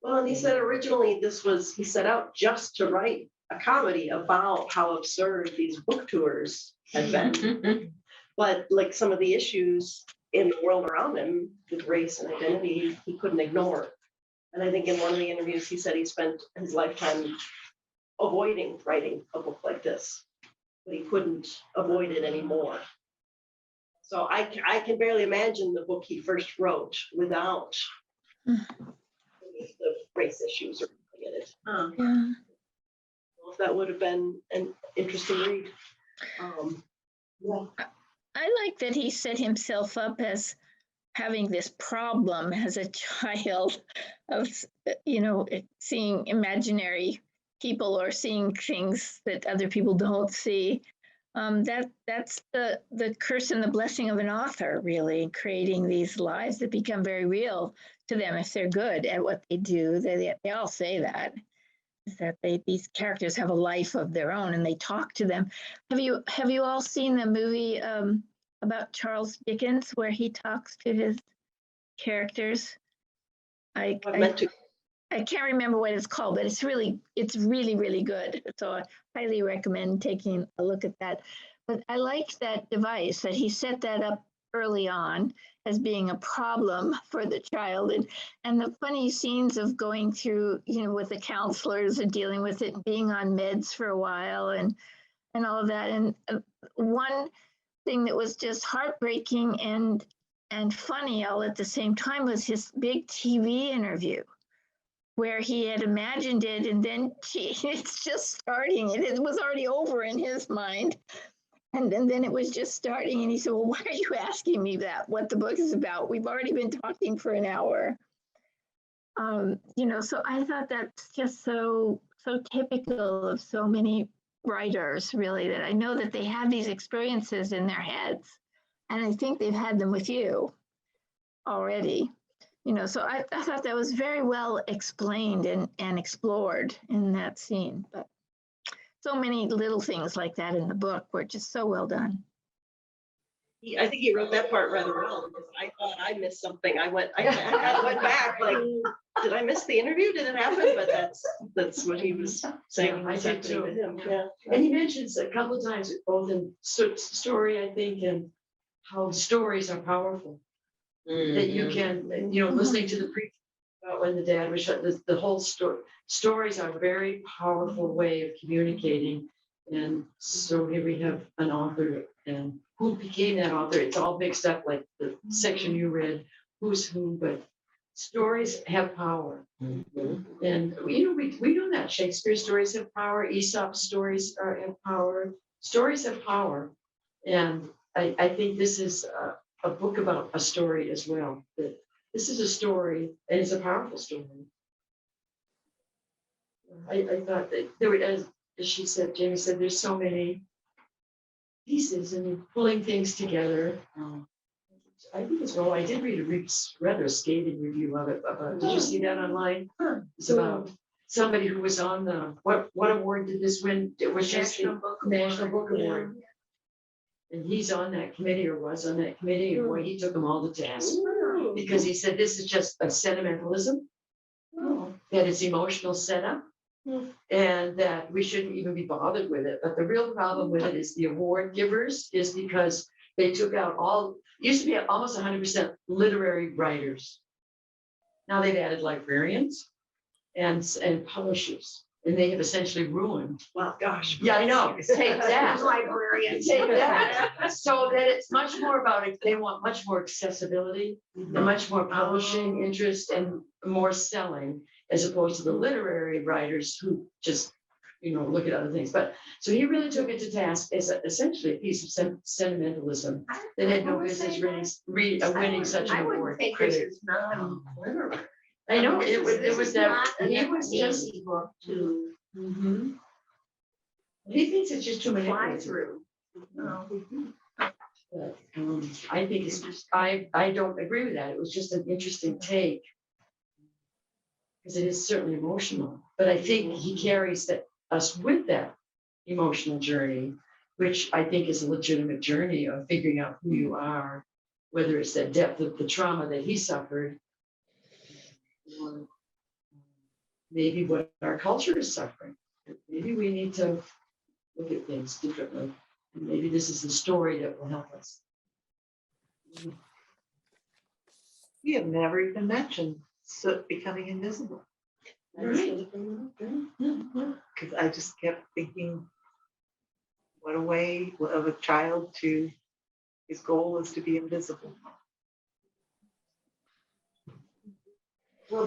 Well, and he said originally he set out just to write a comedy about how absurd these book tours had been. But like some of the issues in the world around him with race and identity, he couldn't ignore. And I think in one of the interviews, he said he spent his lifetime avoiding writing a book like this, but he couldn't avoid it anymore. So I can barely imagine the book he first wrote without the race issues or anything in it. Yeah. If that would have been an interesting read. Yeah. I like that he set himself up as having this problem as a child of, seeing imaginary people or seeing things that other people don't see. That's the curse and the blessing of an author, really, creating these lives that become very real to them if they're good at what they do. They all say that. Is that these characters have a life of their own and they talk to them. Have you all seen the movie about Charles Dickens where he talks to his characters? I can't remember what it's called, but it's really really good. So I highly recommend taking a look at that. But I liked that device that he set that up early on as being a problem for the child, and the funny scenes of going through, with the counselors and dealing with it, being on meds for a while, and all of that. And one thing that was just heartbreaking and funny all at the same time was his big TV interview, where he had imagined it, and then it's just starting. It was already over in his mind. And then it was just starting, and he said, well, why are you asking me that, what the book is about? We've already been talking for an hour. So I thought that's just so typical of so many writers, really, that I know that they have these experiences in their heads, and I think they've had them with you already. So I thought that was very well explained and explored in that scene. But so many little things like that in the book were just so well done. I think he wrote that part rather well, because I thought I missed something. I went back like, did I miss the interview? Did it happen? But that's what he was saying. I did too. To him. Yeah. And he mentions a couple of times, both in story, I think, and how stories are powerful. That you can, listening to the preacher about when the dad was shot, the whole stories are a very powerful way of communicating. And so here we have an author, and who became that author? It's all mixed up, like the section you read, who's who, but stories have power. And we know that Shakespeare stories have power, Aesop stories have power, stories have power. And I think this is a book about a story as well. That this is a story, and it's a powerful story. I thought that there was, as she said, Jamie said, there's so many pieces and pulling things together. I think it's, I did read a rather scathing review of it, did you see that online? It's about somebody who was on the, what award did this win? It was just the National Book Award. And he's on that committee or was on that committee, and boy, he took them all to task. Because he said this is just a sentimentalism, that it's emotional setup, and that we shouldn't even be bothered with it. But the real problem with it is the award givers is because they took out used to be almost 100% literary writers. Now they've added librarians and publishers, and they have essentially ruined. Well, gosh. Yeah, I know. Take that. Librarians. Take that. So that it's much more about it. They want much more accessibility and much more publishing interest and more selling, as opposed to the literary writers who just, look at other things. But so he really took it to task as essentially a piece of sentimentalism that had no business winning such an I wouldn't award. think this is non-literary. I know it was that he was just. Easy book to Mhm. He thinks it's just too many. fly through. But, I think it's just, I don't agree with that. It was just an interesting take. Because it is certainly emotional, but I think he carries us with that emotional journey, which I think is a legitimate journey of figuring out who you are, whether it's that depth of the trauma that he suffered, or maybe what our culture is suffering. Maybe we need to look at things differently. And maybe this is the story that will help us. We have never even mentioned soot becoming invisible. Right. Because I just kept thinking, what a way of a child to, his goal is to be invisible. Well,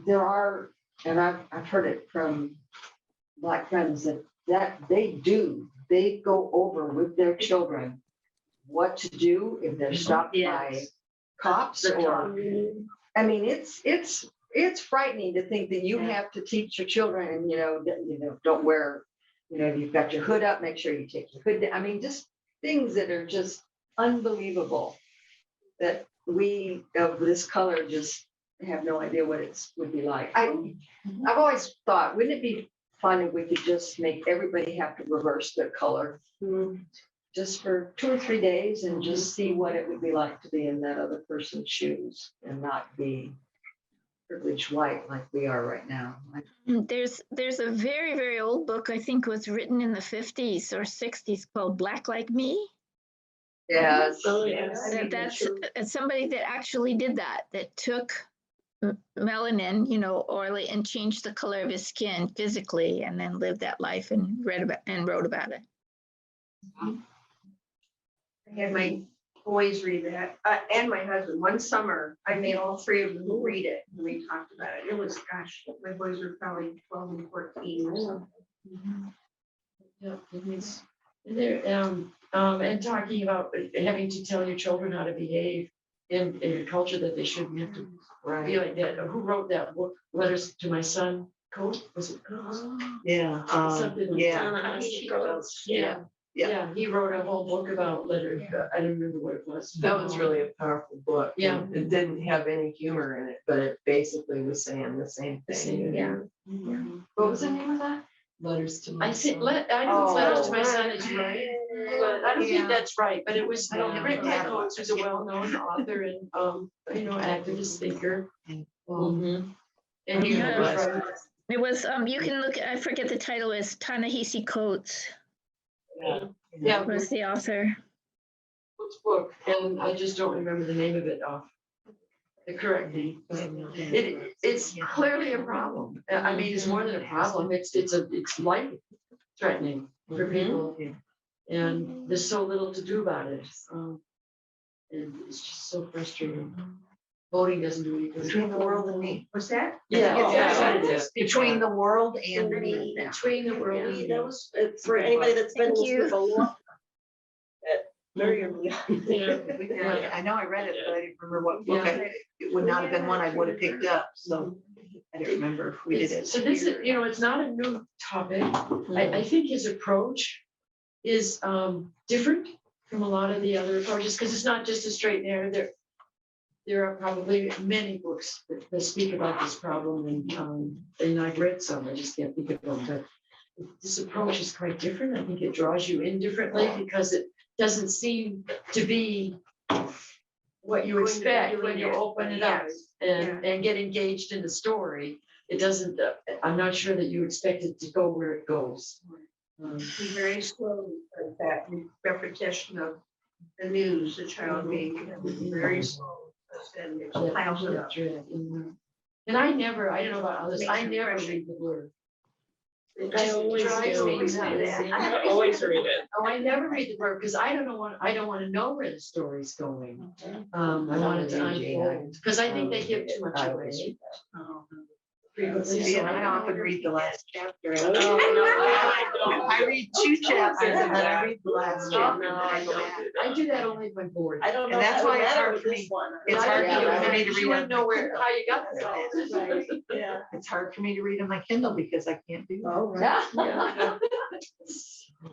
there are, and I've heard it from Black friends that they go over with their children what to do if they're stopped by cops or, I mean, it's frightening to think that you have to teach your children and, don't wear, you've got your hood up, make sure you take your hood down. I mean, just things that are just unbelievable that we of this color just have no idea what it would be like. I've always thought, wouldn't it be fun if we could just make everybody have to reverse their color just for 2 or 3 days and just see what it would be like to be in that other person's shoes and not be privileged white like we are right now. There's a very, very old book, I think was written in the 50s or 60s called Black Like Me. Yes. That's somebody that actually did that took melanin, oily, and changed the color of his skin physically, and then lived that life and wrote about it. I had my boys read that, and my husband. One summer, I made all 3 of them read it, and we talked about it. It was, gosh, my boys were probably 12 and 14 or something. Yeah, it is. And there, and talking about having to tell your children how to behave in a culture that they shouldn't have to be like that. Who wrote that book, Letters to My Son? Coat? Was it Coat? Yeah. Something like Yeah. Yeah, he wrote a whole book about letters. I don't remember what it was. That was really a powerful book. Yeah. It didn't have any humor in it, but it basically was saying the same thing. Yeah. What was the name of that? Letters to my I think son. Letters to My Son is right. But I don't think that's right, but it was, Rick Yeah. Coates was a well-known author and, activist thinker. And he Yeah. was right. It was, you can look, I forget the title is Ta-Nehisi Coates Yeah, was the author. Coates' book, and I just don't remember the name of it off. The correct name. It's clearly a problem. I mean, it's more than a problem. It's life threatening for people. And there's so little to do about it. And it's just so frustrating. Voting doesn't do any good. Between the world and me. Was that? Yeah. Between the world and me. Between the world and me. That was, for anybody that's been Thank you. listening for a long, Very early. Yeah. We did. I know I read it, but I didn't remember what book. It would not have been one I would have picked up, so I didn't remember if we did it. So this is, it's not a new topic. I think his approach is different from a lot of the other approaches, because it's not just a straight narrative. There are probably many books that speak about this problem, and I've read some, I just can't think of them, but this approach is quite different. I think it draws you in differently because it doesn't seem to be what you expect when you open it up and get engaged in the story. It doesn't, I'm not sure that you expect it to go where it goes. Very slowly, like that repetition of the news, the child being very slow. And it piles it up. And I don't know about others, I never read the blurb. It I just always drives do. me nuts. I always read it. Oh, I never read the blurb because I don't want to know where the story's going. I want it to unfold, because I think they give too much away. Frequency, See, so and I I often read the last chapter. Oh, no, I read 2 chapters and then I read the last chapter. No, and then I I go don't back. do I do that only if I'm bored. I don't know. And that's if that why would it's matter hard with for this me. one. It's I hard don't for know, me to because you read wouldn't on know my Kindle. how you got this. Right, yeah. It's hard for me to read on my Kindle because I can't do that. Oh, right.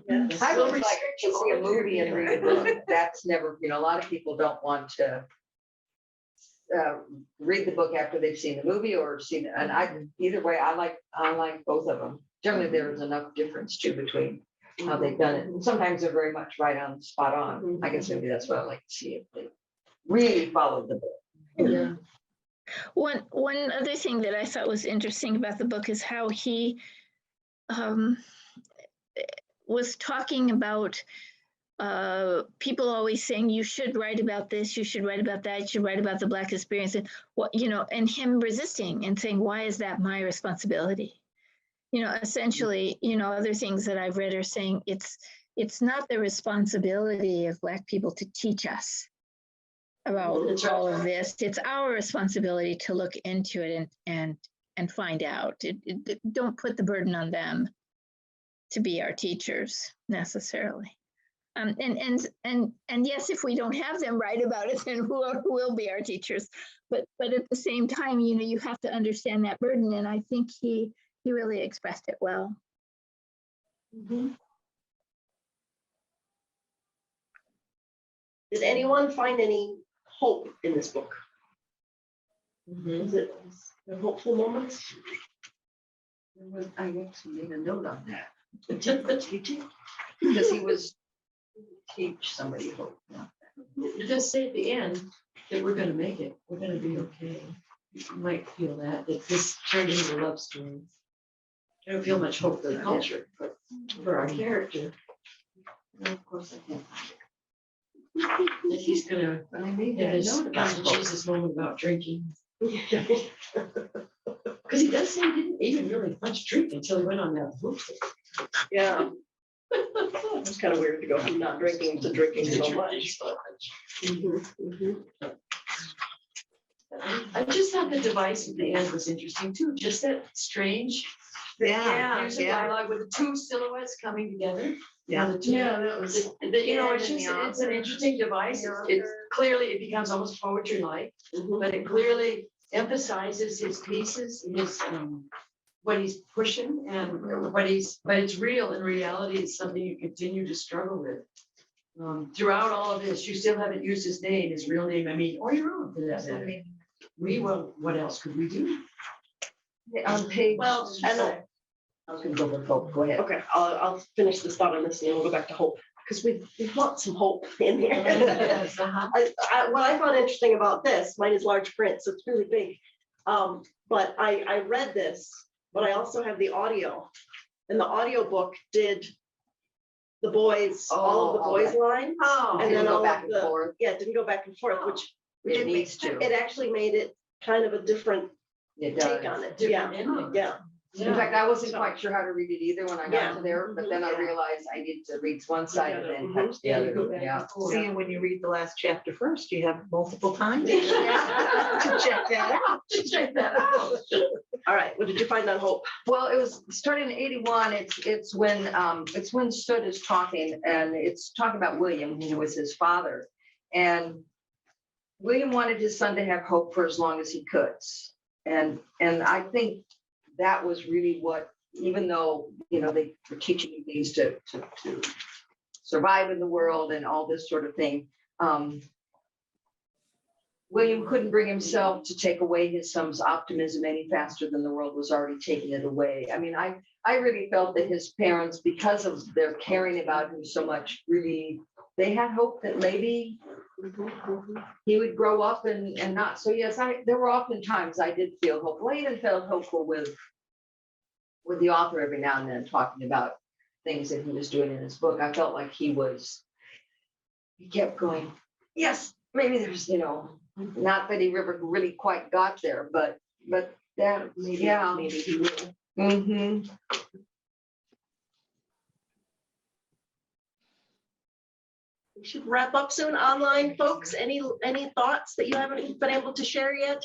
Yeah. I Will would like restrict to you see a all. movie and read a book. That's never, a lot of people don't want to read the book after they've seen the movie or seen it. And either way, I like both of them. Generally, there is enough difference too between how they've done it. And sometimes they're very much right on, spot on. I guess maybe that's what I like to see, if they really followed the book. Yeah. One other thing that I thought was interesting about the book is how he was talking about people always saying you should write about this, you should write about that, you should write about the Black experience, and and him resisting and saying, why is that my responsibility? Essentially, other things that I've read are saying it's not the responsibility of Black people to teach us about all of this. It's our responsibility to look into it and find out. Don't put the burden on them to be our teachers necessarily. And yes, if we don't have them write about it, then who will be our teachers? But at the same time, you have to understand that burden. And I think he really expressed it well. Did anyone find any hope in this book? Is it hopeful moments? I actually made a note on that. Teaching? Because he was teach somebody hope. Yeah. It does say at the end that we're gonna make it, we're gonna be okay. You might feel that this turned into a love story. I don't feel much hope for the culture, but for our character. And of course, I can't. That he's gonna But I made have that this note about come to hope. Jesus moment about drinking. Because he does say he didn't even really much drink until he went on that book. Yeah. It's kind of weird to go from not drinking to drinking so much. I just thought the device at the end was interesting too, just that strange use of dialogue with the two silhouettes coming together. Yeah. The two- That was. It's an interesting device. It's clearly, it becomes almost poetry-like, but it clearly emphasizes his pieces, his, what he's pushing and but it's real. In reality, it's something you continue to struggle with. Throughout all of this, you still haven't used his name, his real name, or your own for that matter. What else could we do? On page. Well, and I was gonna go with hope. Go ahead. okay, I'll finish this thought on this and then we'll go back to hope, because we want some hope in here. What I found interesting about this, mine is large print, so it's really big. But I read this, but I also have the audio. And the audio book did the boys, all of the boys line. Oh, And then go all back of and the, forth. yeah, it didn't go back and forth, which It needs to. it actually made it kind of a different It take does. on it. Different Yeah, ending. yeah. In fact, I wasn't quite sure how to read it either when I Yeah. got to there, but then I Yeah. realized I need to read one side and then Mhm. touch the Yeah, you other. go back Yeah. and forth. See, and when you read the last chapter first, you have multiple times to Yeah. check that out. Check that out. All right, what did you find on hope? Well, it was starting in 81. It's when Stood is talking, and it's talking about William, who was his father. And William wanted his son to have hope for as long as he could. And I think that was really what, even though, you know, they were teaching you things to survive in the world and all this sort of thing. William couldn't bring himself to take away his son's optimism any faster than the world was already taking it away. I mean, I really felt that his parents, because of their caring about him so much, really, they had hope that maybe he would grow up and not. So yes, there were often times I did feel hopeful. I even felt hopeful with the author every now and then talking about things that he was doing in his book. I felt like he kept going, yes, maybe there's, you know, not that he ever really quite got there, but that, yeah. Maybe he will. Mm-hmm. We should wrap up soon. Online folks, any thoughts that you haven't been able to share yet?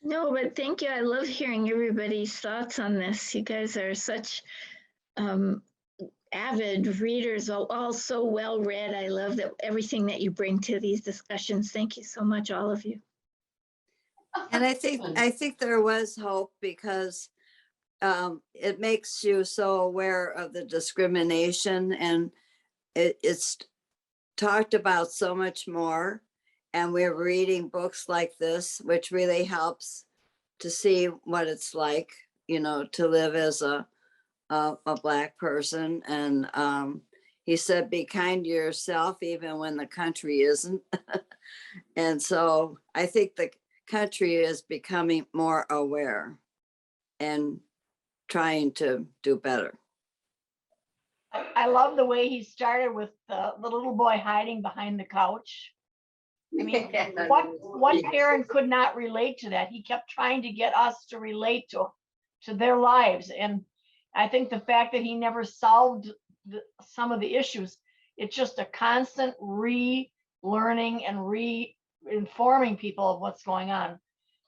No, but thank you. I love hearing everybody's thoughts on this. You guys are such avid readers, all so well read. I love that everything that you bring to these discussions. Thank you so much, all of you. And I think there was hope because it makes you so aware of the discrimination, and it's talked about so much more. And we're reading books like this, which really helps to see what it's like, you know, to live as a Black person. And he said, be kind to yourself, even when the country isn't. And so I think the country is becoming more aware and trying to do better. I love the way he started with the little boy hiding behind the couch. I mean, what parent could not relate to that? He kept trying to get us to relate to their lives. And I think the fact that he never solved some of the issues, it's just a constant relearning and re-informing people of what's going on.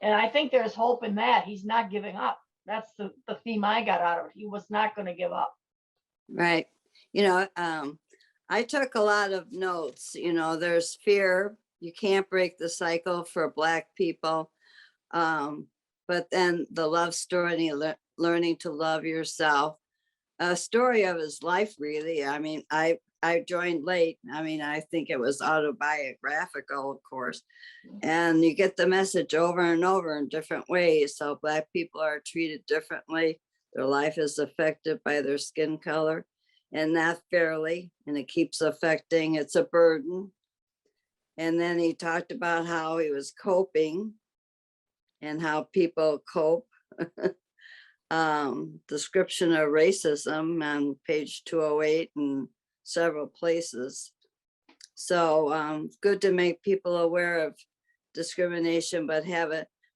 And I think there's hope in that. He's not giving up. That's the theme I got out of it. He was not going to give up. Right. You know, I took a lot of notes. You know, there's fear. You can't break the cycle for Black people. But then the love story, learning to love yourself, a story of his life, really. I mean, I joined late. I mean, I think it was autobiographical, of course. And you get the message over and over in different ways. So Black people are treated differently. Their life is affected by their skin color, and not fairly. And it keeps affecting, it's a burden. And then he talked about how he was coping and how people cope. Description of racism on page 208 and several places. So good to make people aware of discrimination, but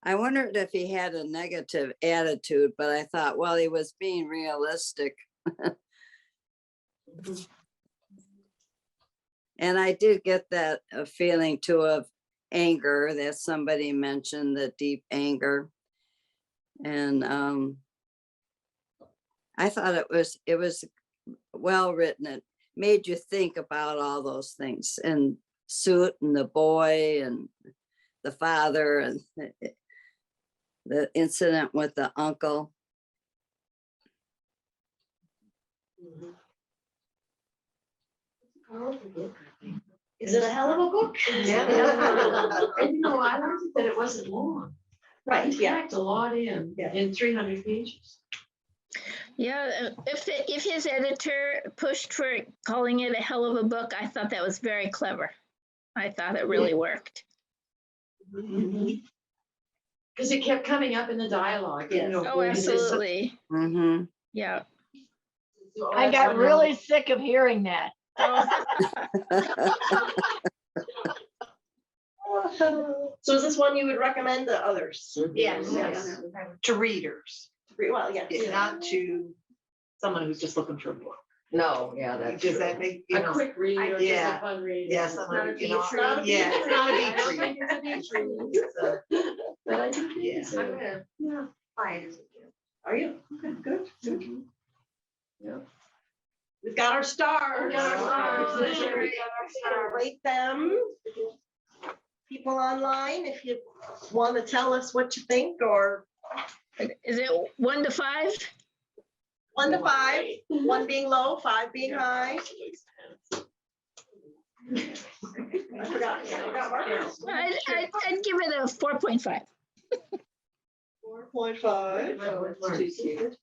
I wondered if he had a negative attitude, but I thought, well, he was being realistic. And I did get that feeling too of anger that somebody mentioned, the deep anger. And I thought it was well written. It made you think about all those things, and Suit and the boy and the father and the incident with the uncle. Is it a hell of a book? Yeah. And you know, I liked it that it wasn't long. Right, He yeah. packed a lot in 300 pages. Yeah, if his editor pushed for calling it a hell of a book, I thought that was very clever. I thought it really worked. Because it kept coming up in the dialogue. You Yes. know, Oh, where he says absolutely. Mm-hmm. Yeah. something, I got really sick of hearing that. So is this one you would recommend to others? Yes. Yes. To readers, Well, yes. not to someone who's just looking for a book. No, yeah, that's Does true. that make, you a know? quick read or just Yeah. a fun read. Yes. Not a you know, beach read. Yeah, it's not a I beach don't read. think it's a beach read. It's a- But I do think Yeah. it's a, yeah. Buy it as a gift. Are you? Okay, good, good. Yeah. We've got our stars. We got our stars. Rate them. People online, if you want to tell us what you think, or Is it 1 to 5? 1 to 5, 1 being low, 5 being high. I forgot. Marcus. I'd give it a 4.5. 4.5.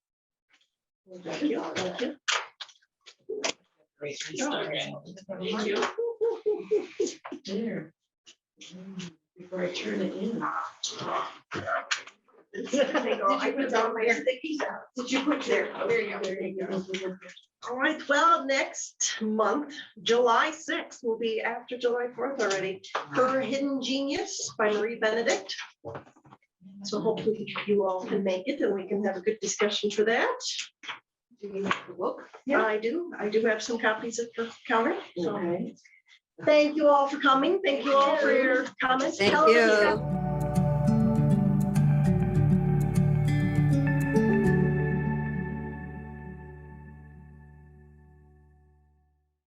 Thank you, thank you. Great restart. Thank you. There. Before I turn it in. I put all my stickies out. Did you put There you go. All right, well, next month, July 6th, will be after July 4th already. Her Hidden Genius by Marie Benedict. So hopefully you all can make it and we can have a good discussion for that. Do you have the book? Yeah, I do have some copies at the counter. So Okay. thank you all for coming. Thank you all for your comments. Thank Hell of a you.